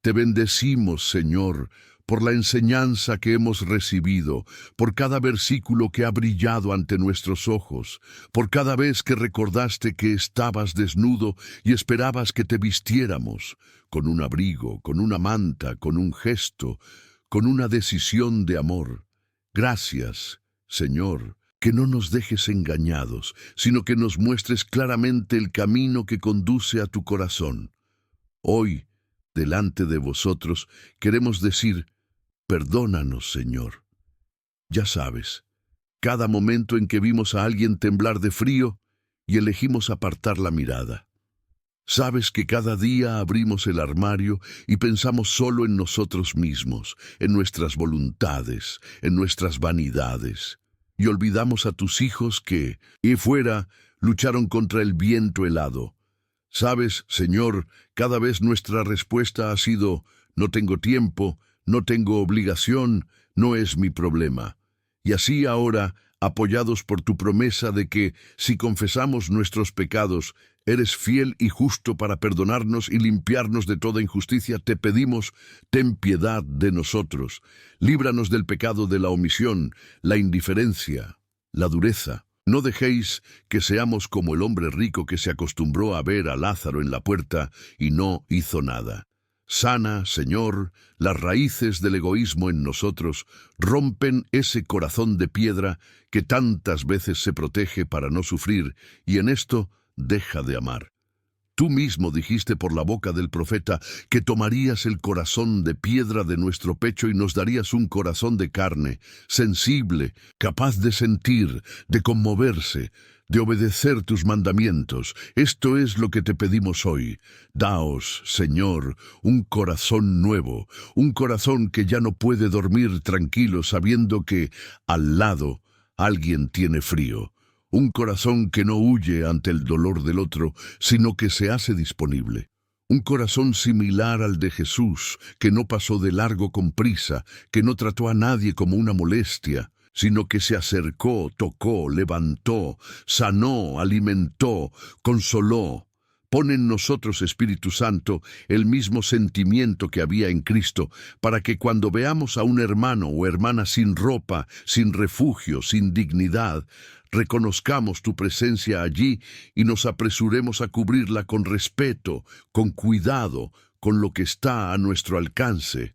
Te bendecimos, Señor, por la enseñanza que hemos recibido, por cada versículo que ha brillado ante nuestros ojos, por cada vez que recordaste que estabas desnudo y esperabas que te vistiéramos, con un abrigo, con una manta, con un gesto, con una decisión de amor. Gracias, Señor, que no nos dejes engañados, sino que nos muestres claramente el camino que conduce a tu corazón. Hoy, delante de vosotros, queremos decir: perdónanos, Señor. Ya sabes, cada momento en que vimos a alguien temblar de frío y elegimos apartar la mirada. Sabes que cada día abrimos el armario y pensamos solo en nosotros mismos, en nuestras voluntades, en nuestras vanidades, y olvidamos a tus hijos que, y fuera, lucharon contra el viento helado. Sabes, Señor, cada vez nuestra respuesta ha sido: no tengo tiempo, no tengo obligación, no es mi problema. Y así ahora, apoyados por tu promesa de que, si confesamos nuestros pecados, eres fiel y justo para perdonarnos y limpiarnos de toda injusticia, te pedimos: ten piedad de nosotros. Líbranos del pecado de la omisión, la indiferencia, la dureza. No dejéis que seamos como el hombre rico que se acostumbró a ver a Lázaro en la puerta y no hizo nada. Sana, Señor, las raíces del egoísmo en nosotros, rompen ese corazón de piedra que tantas veces se protege para no sufrir, y en esto deja de amar. Tú mismo dijiste por la boca del profeta que tomarías el corazón de piedra de nuestro pecho y nos darías un corazón de carne, sensible, capaz de sentir, de conmoverse, de obedecer tus mandamientos. Esto es lo que te pedimos hoy. Daos, Señor, un corazón nuevo, un corazón que ya no puede dormir tranquilo sabiendo que al lado alguien tiene frío. Un corazón que no huye ante el dolor del otro, sino que se hace disponible. Un corazón similar al de Jesús, que no pasó de largo con prisa, que no trató a nadie como una molestia, sino que se acercó, tocó, levantó, sanó, alimentó, consoló. Pon en nosotros, Espíritu Santo, el mismo sentimiento que había en Cristo, para que cuando veamos a un hermano o hermana sin ropa, sin refugio, sin dignidad, reconozcamos tu presencia allí y nos apresuremos a cubrirla con respeto, con cuidado, con lo que está a nuestro alcance.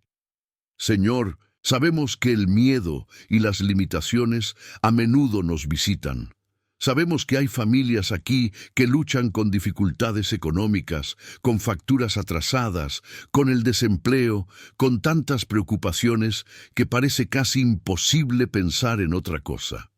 Señor, sabemos que el miedo y las limitaciones a menudo nos visitan. Sabemos que hay familias aquí que luchan con dificultades económicas, con facturas atrasadas, con el desempleo, con tantas preocupaciones que parece casi imposible pensar en otra cosa.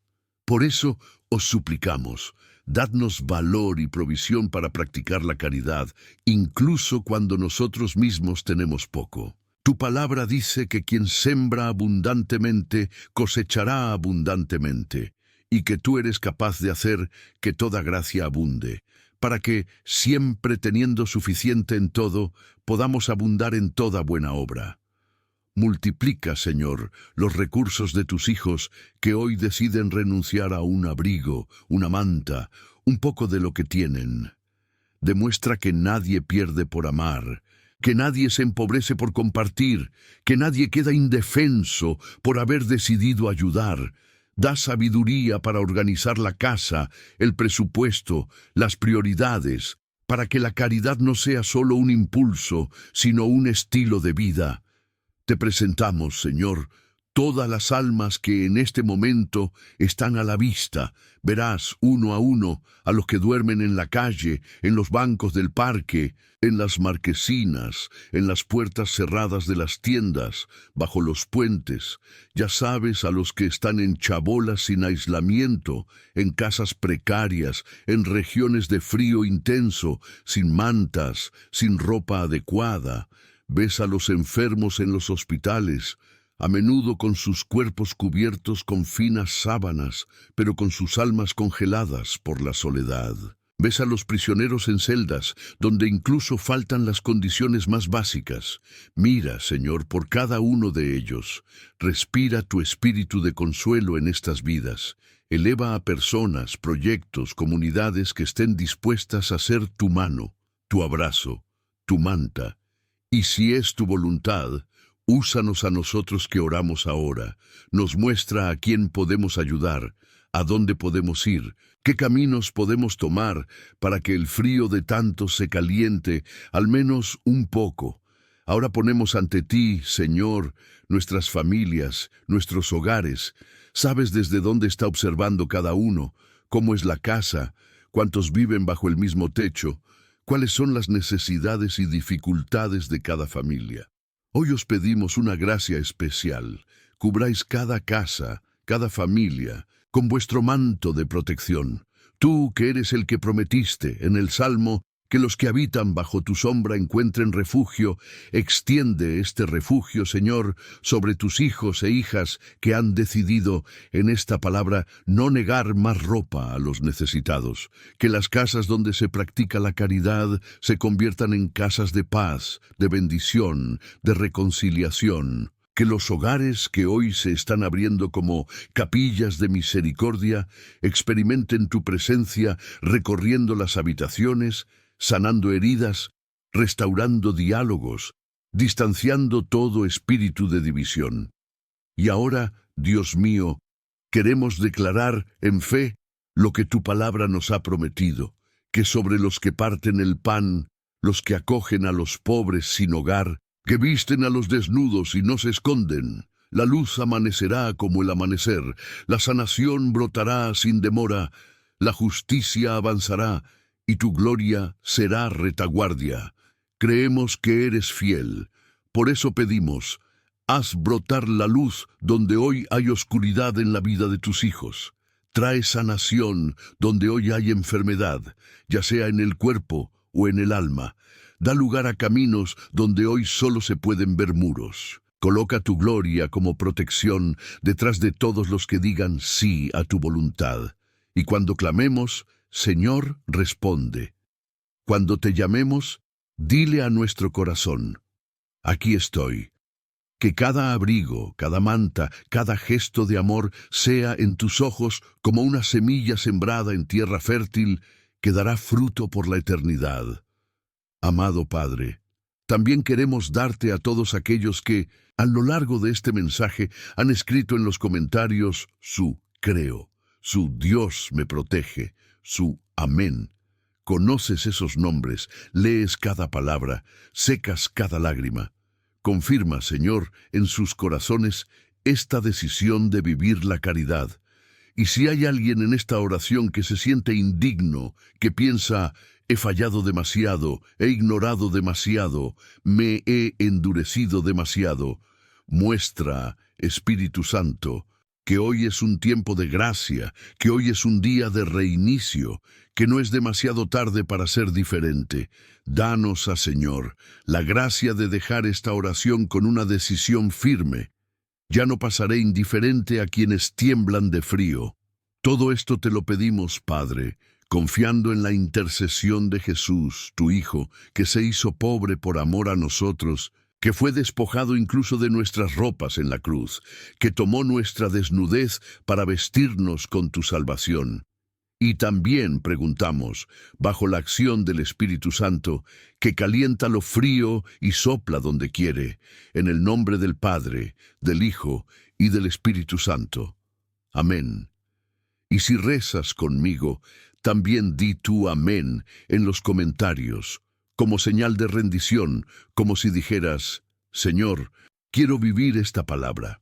Por eso os suplicamos, dadnos valor y provisión para practicar la caridad, incluso cuando nosotros mismos tenemos poco. Tu palabra dice que quien sembra abundantemente cosechará abundantemente, y que tú eres capaz de hacer que toda gracia abunde, para que, siempre teniendo suficiente en todo, podamos abundar en toda buena obra. Multiplica, Señor, los recursos de tus hijos que hoy deciden renunciar a un abrigo, una manta, un poco de lo que tienen. Demuestra que nadie pierde por amar, que nadie se empobrece por compartir, que nadie queda indefenso por haber decidido ayudar. Da sabiduría para organizar la casa, el presupuesto, las prioridades, para que la caridad no sea solo un impulso, sino un estilo de vida. Te presentamos, Señor, todas las almas que en este momento están a la vista. Verás uno a uno a los que duermen en la calle, en los bancos del parque, en las marquesinas, en las puertas cerradas de las tiendas, bajo los puentes. Ya sabes a los que están en chabolas sin aislamiento, en casas precarias, en regiones de frío intenso, sin mantas, sin ropa adecuada. Ves a los enfermos en los hospitales, a menudo con sus cuerpos cubiertos con finas sábanas, pero con sus almas congeladas por la soledad. Ves a los prisioneros en celdas, donde incluso faltan las condiciones más básicas. Mira, Señor, por cada uno de ellos. Respira tu espíritu de consuelo en estas vidas. Eleva a personas, proyectos, comunidades que estén dispuestas a ser tu mano, tu abrazo, tu manta. Y si es tu voluntad, úsanos a nosotros que oramos ahora. Nos muestra a quién podemos ayudar, a dónde podemos ir, qué caminos podemos tomar para que el frío de tantos se caliente, al menos un poco. Ahora ponemos ante ti, Señor, nuestras familias, nuestros hogares. Sabes desde dónde está observando cada uno, cómo es la casa, cuántos viven bajo el mismo techo, cuáles son las necesidades y dificultades de cada familia. Hoy os pedimos una gracia especial. Cubráis cada casa, cada familia, con vuestro manto de protección. Tú que eres el que prometiste en el Salmo que los que habitan bajo tu sombra encuentren refugio, extiende este refugio, Señor, sobre tus hijos e hijas que han decidido, en esta palabra, no negar más ropa a los necesitados. Que las casas donde se practica la caridad se conviertan en casas de paz, de bendición, de reconciliación. Que los hogares que hoy se están abriendo como capillas de misericordia experimenten tu presencia recorriendo las habitaciones, sanando heridas, restaurando diálogos, distanciando todo espíritu de división. Y ahora, Dios mío, queremos declarar en fe lo que tu palabra nos ha prometido, que sobre los que parten el pan, los que acogen a los pobres sin hogar, que visten a los desnudos y no se esconden, la luz amanecerá como el amanecer, la sanación brotará sin demora, la justicia avanzará y tu gloria será retaguardia. Creemos que eres fiel. Por eso pedimos, haz brotar la luz donde hoy hay oscuridad en la vida de tus hijos. Trae sanación donde hoy hay enfermedad, ya sea en el cuerpo o en el alma. Da lugar a caminos donde hoy solo se pueden ver muros. Coloca tu gloria como protección detrás de todos los que digan sí a tu voluntad. Y cuando clamemos, Señor, responde. Cuando te llamemos, dile a nuestro corazón, aquí estoy. Que cada abrigo, cada manta, cada gesto de amor sea en tus ojos como una semilla sembrada en tierra fértil que dará fruto por la eternidad. Amado Padre, también queremos darte a todos aquellos que, a lo largo de este mensaje, han escrito en los comentarios su creo, su Dios me protege, su amén. Conoces esos nombres, lees cada palabra, secas cada lágrima. Confirma, Señor, en sus corazones esta decisión de vivir la caridad. Y si hay alguien en esta oración que se siente indigno, que piensa, he fallado demasiado, he ignorado demasiado, me he endurecido demasiado, muestra, Espíritu Santo, que hoy es un tiempo de gracia, que hoy es un día de reinicio, que no es demasiado tarde para ser diferente. Danos, Señor, la gracia de dejar esta oración con una decisión firme. Ya no pasaré indiferente a quienes tiemblan de frío. Todo esto te lo pedimos, Padre, confiando en la intercesión de Jesús, tu Hijo, que se hizo pobre por amor a nosotros, que fue despojado incluso de nuestras ropas en la cruz, que tomó nuestra desnudez para vestirnos con tu salvación. Y también preguntamos, bajo la acción del Espíritu Santo, que calienta lo frío y sopla donde quiere, en el nombre del Padre, del Hijo y del Espíritu Santo. Amén. Y si rezas conmigo, también di tú amén en los comentarios, como señal de rendición, como si dijeras, Señor, quiero vivir esta palabra.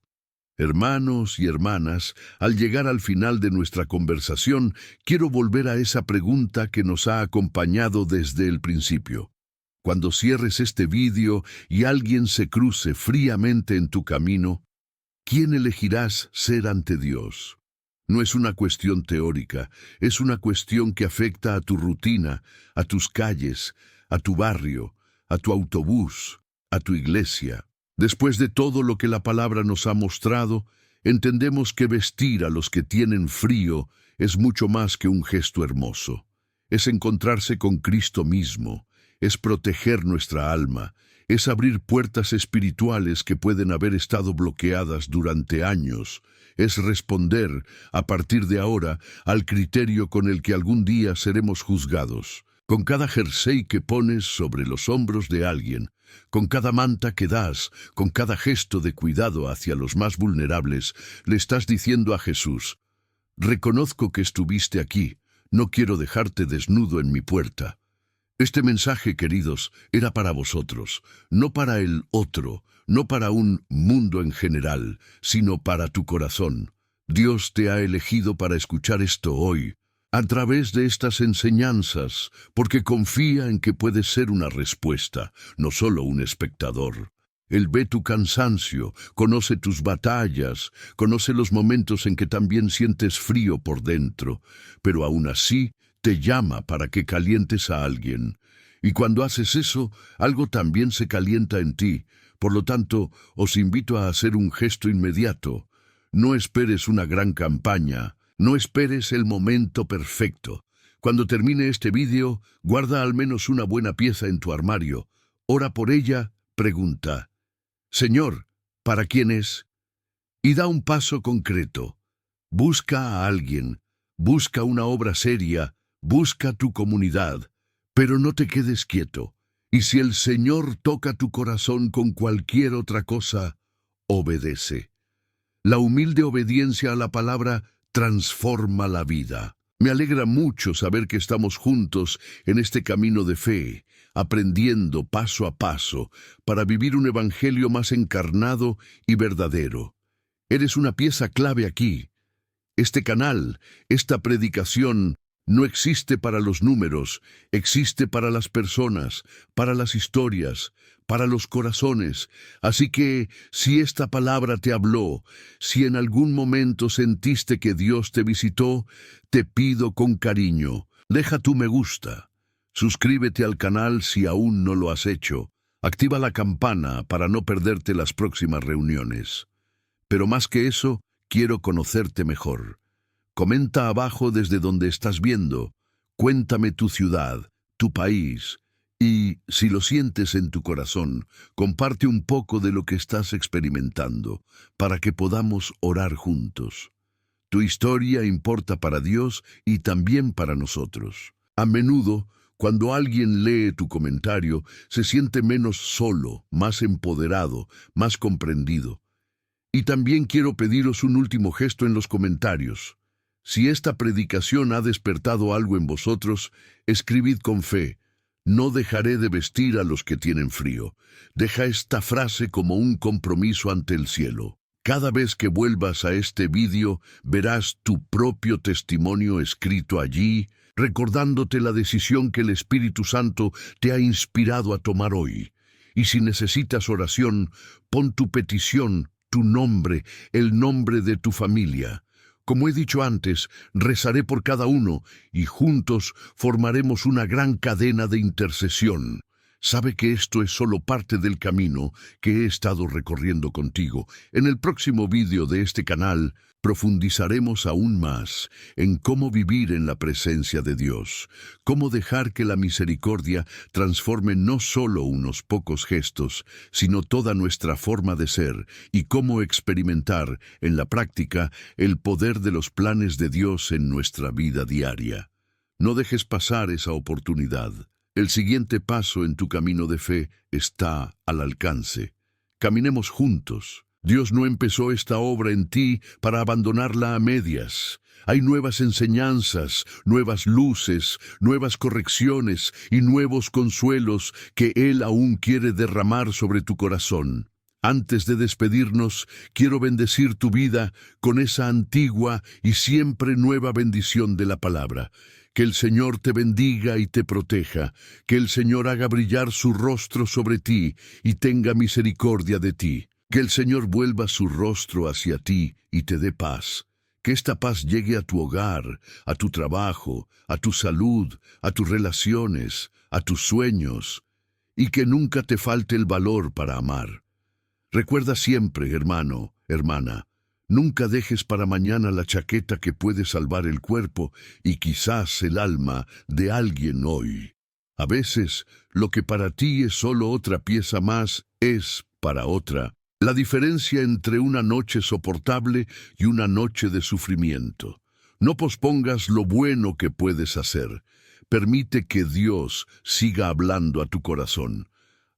Hermanos y hermanas, al llegar al final de nuestra conversación, quiero volver a esa pregunta que nos ha acompañado desde el principio. Cuando cierres este vídeo y alguien se cruce fríamente en tu camino, ¿quién elegirás ser ante Dios? No es una cuestión teórica, es una cuestión que afecta a tu rutina, a tus calles, a tu barrio, a tu autobús, a tu iglesia. Después de todo lo que la palabra nos ha mostrado, entendemos que vestir a los que tienen frío es mucho más que un gesto hermoso. Es encontrarse con Cristo mismo, es proteger nuestra alma, es abrir puertas espirituales que pueden haber estado bloqueadas durante años, es responder, a partir de ahora, al criterio con el que algún día seremos juzgados. Con cada jersey que pones sobre los hombros de alguien, con cada manta que das, con cada gesto de cuidado hacia los más vulnerables, le estás diciendo a Jesús, reconozco que estuviste aquí, no quiero dejarte desnudo en mi puerta. Este mensaje, queridos, era para vosotros, no para el otro, no para un mundo en general, sino para tu corazón. Dios te ha elegido para escuchar esto hoy, a través de estas enseñanzas, porque confía en que puedes ser una respuesta, no solo un espectador. Él ve tu cansancio, conoce tus batallas, conoce los momentos en que también sientes frío por dentro, pero aún así te llama para que calientes a alguien. Y cuando haces eso, algo también se calienta en ti. Por lo tanto, os invito a hacer un gesto inmediato. No esperes una gran campaña. No esperes el momento perfecto. Cuando termine este vídeo, guarda al menos una buena pieza en tu armario. Ora por ella, pregunta, Señor, ¿para quién es? Y da un paso concreto. Busca a alguien, busca una obra seria, busca tu comunidad, pero no te quedes quieto. Y si el Señor toca tu corazón con cualquier otra cosa, obedece. La humilde obediencia a la palabra transforma la vida. Me alegra mucho saber que estamos juntos en este camino de fe, aprendiendo paso a paso para vivir un evangelio más encarnado y verdadero. Eres una pieza clave aquí. Este canal, esta predicación, no existe para los números, existe para las personas, para las historias, para los corazones. Así que, si esta palabra te habló, si en algún momento sentiste que Dios te visitó, te pido con cariño, deja tu me gusta. Suscríbete al canal si aún no lo has hecho. Activa la campana para no perderte las próximas reuniones. Pero más que eso, quiero conocerte mejor. Comenta abajo desde donde estás viendo. Cuéntame tu ciudad, tu país. Y, si lo sientes en tu corazón, comparte un poco de lo que estás experimentando, para que podamos orar juntos. Tu historia importa para Dios y también para nosotros. A menudo, cuando alguien lee tu comentario, se siente menos solo, más empoderado, más comprendido. Y también quiero pediros un último gesto en los comentarios. Si esta predicación ha despertado algo en vosotros, escribid con fe: no dejaré de vestir a los que tienen frío. Deja esta frase como un compromiso ante el cielo. Cada vez que vuelvas a este vídeo, verás tu propio testimonio escrito allí, recordándote la decisión que el Espíritu Santo te ha inspirado a tomar hoy. Y si necesitas oración, pon tu petición, tu nombre, el nombre de tu familia. Como he dicho antes, rezaré por cada uno y juntos formaremos una gran cadena de intercesión. Sabe que esto es solo parte del camino que he estado recorriendo contigo. En el próximo vídeo de este canal profundizaremos aún más en cómo vivir en la presencia de Dios, cómo dejar que la misericordia transforme no solo unos pocos gestos, sino toda nuestra forma de ser, y cómo experimentar en la práctica el poder de los planes de Dios en nuestra vida diaria. No dejes pasar esa oportunidad. El siguiente paso en tu camino de fe está al alcance. Caminemos juntos. Dios no empezó esta obra en ti para abandonarla a medias. Hay nuevas enseñanzas, nuevas luces, nuevas correcciones y nuevos consuelos que Él aún quiere derramar sobre tu corazón. Antes de despedirnos, quiero bendecir tu vida con esa antigua y siempre nueva bendición de la palabra. Que el Señor te bendiga y te proteja, que el Señor haga brillar su rostro sobre ti y tenga misericordia de ti. Que el Señor vuelva su rostro hacia ti y te dé paz. Que esta paz llegue a tu hogar, a tu trabajo, a tu salud, a tus relaciones, a tus sueños, y que nunca te falte el valor para amar. Recuerda siempre, hermano, hermana, nunca dejes para mañana la chaqueta que puede salvar el cuerpo y quizás el alma de alguien hoy. A veces, lo que para ti es solo otra pieza más, es, para otra, la diferencia entre una noche soportable y una noche de sufrimiento. No pospongas lo bueno que puedes hacer. Permite que Dios siga hablando a tu corazón.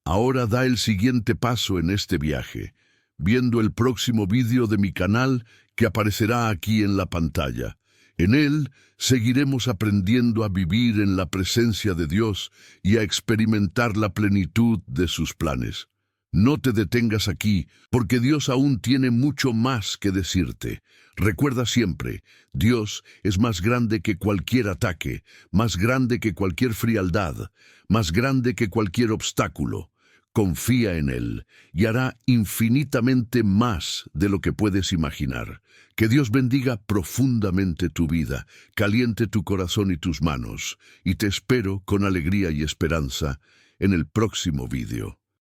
Ahora da el siguiente paso en este viaje, viendo el próximo vídeo de mi canal que aparecerá aquí en la pantalla. En él seguiremos aprendiendo a vivir en la presencia de Dios y a experimentar la plenitud de sus planes. No te detengas aquí, porque Dios aún tiene mucho más que decirte. Recuerda siempre, Dios es más grande que cualquier ataque, más grande que cualquier frialdad, más grande que cualquier obstáculo. Confía en Él y hará infinitamente más de lo que puedes imaginar. Que Dios bendiga profundamente tu vida, caliente tu corazón y tus manos, y te espero con alegría y esperanza en el próximo vídeo.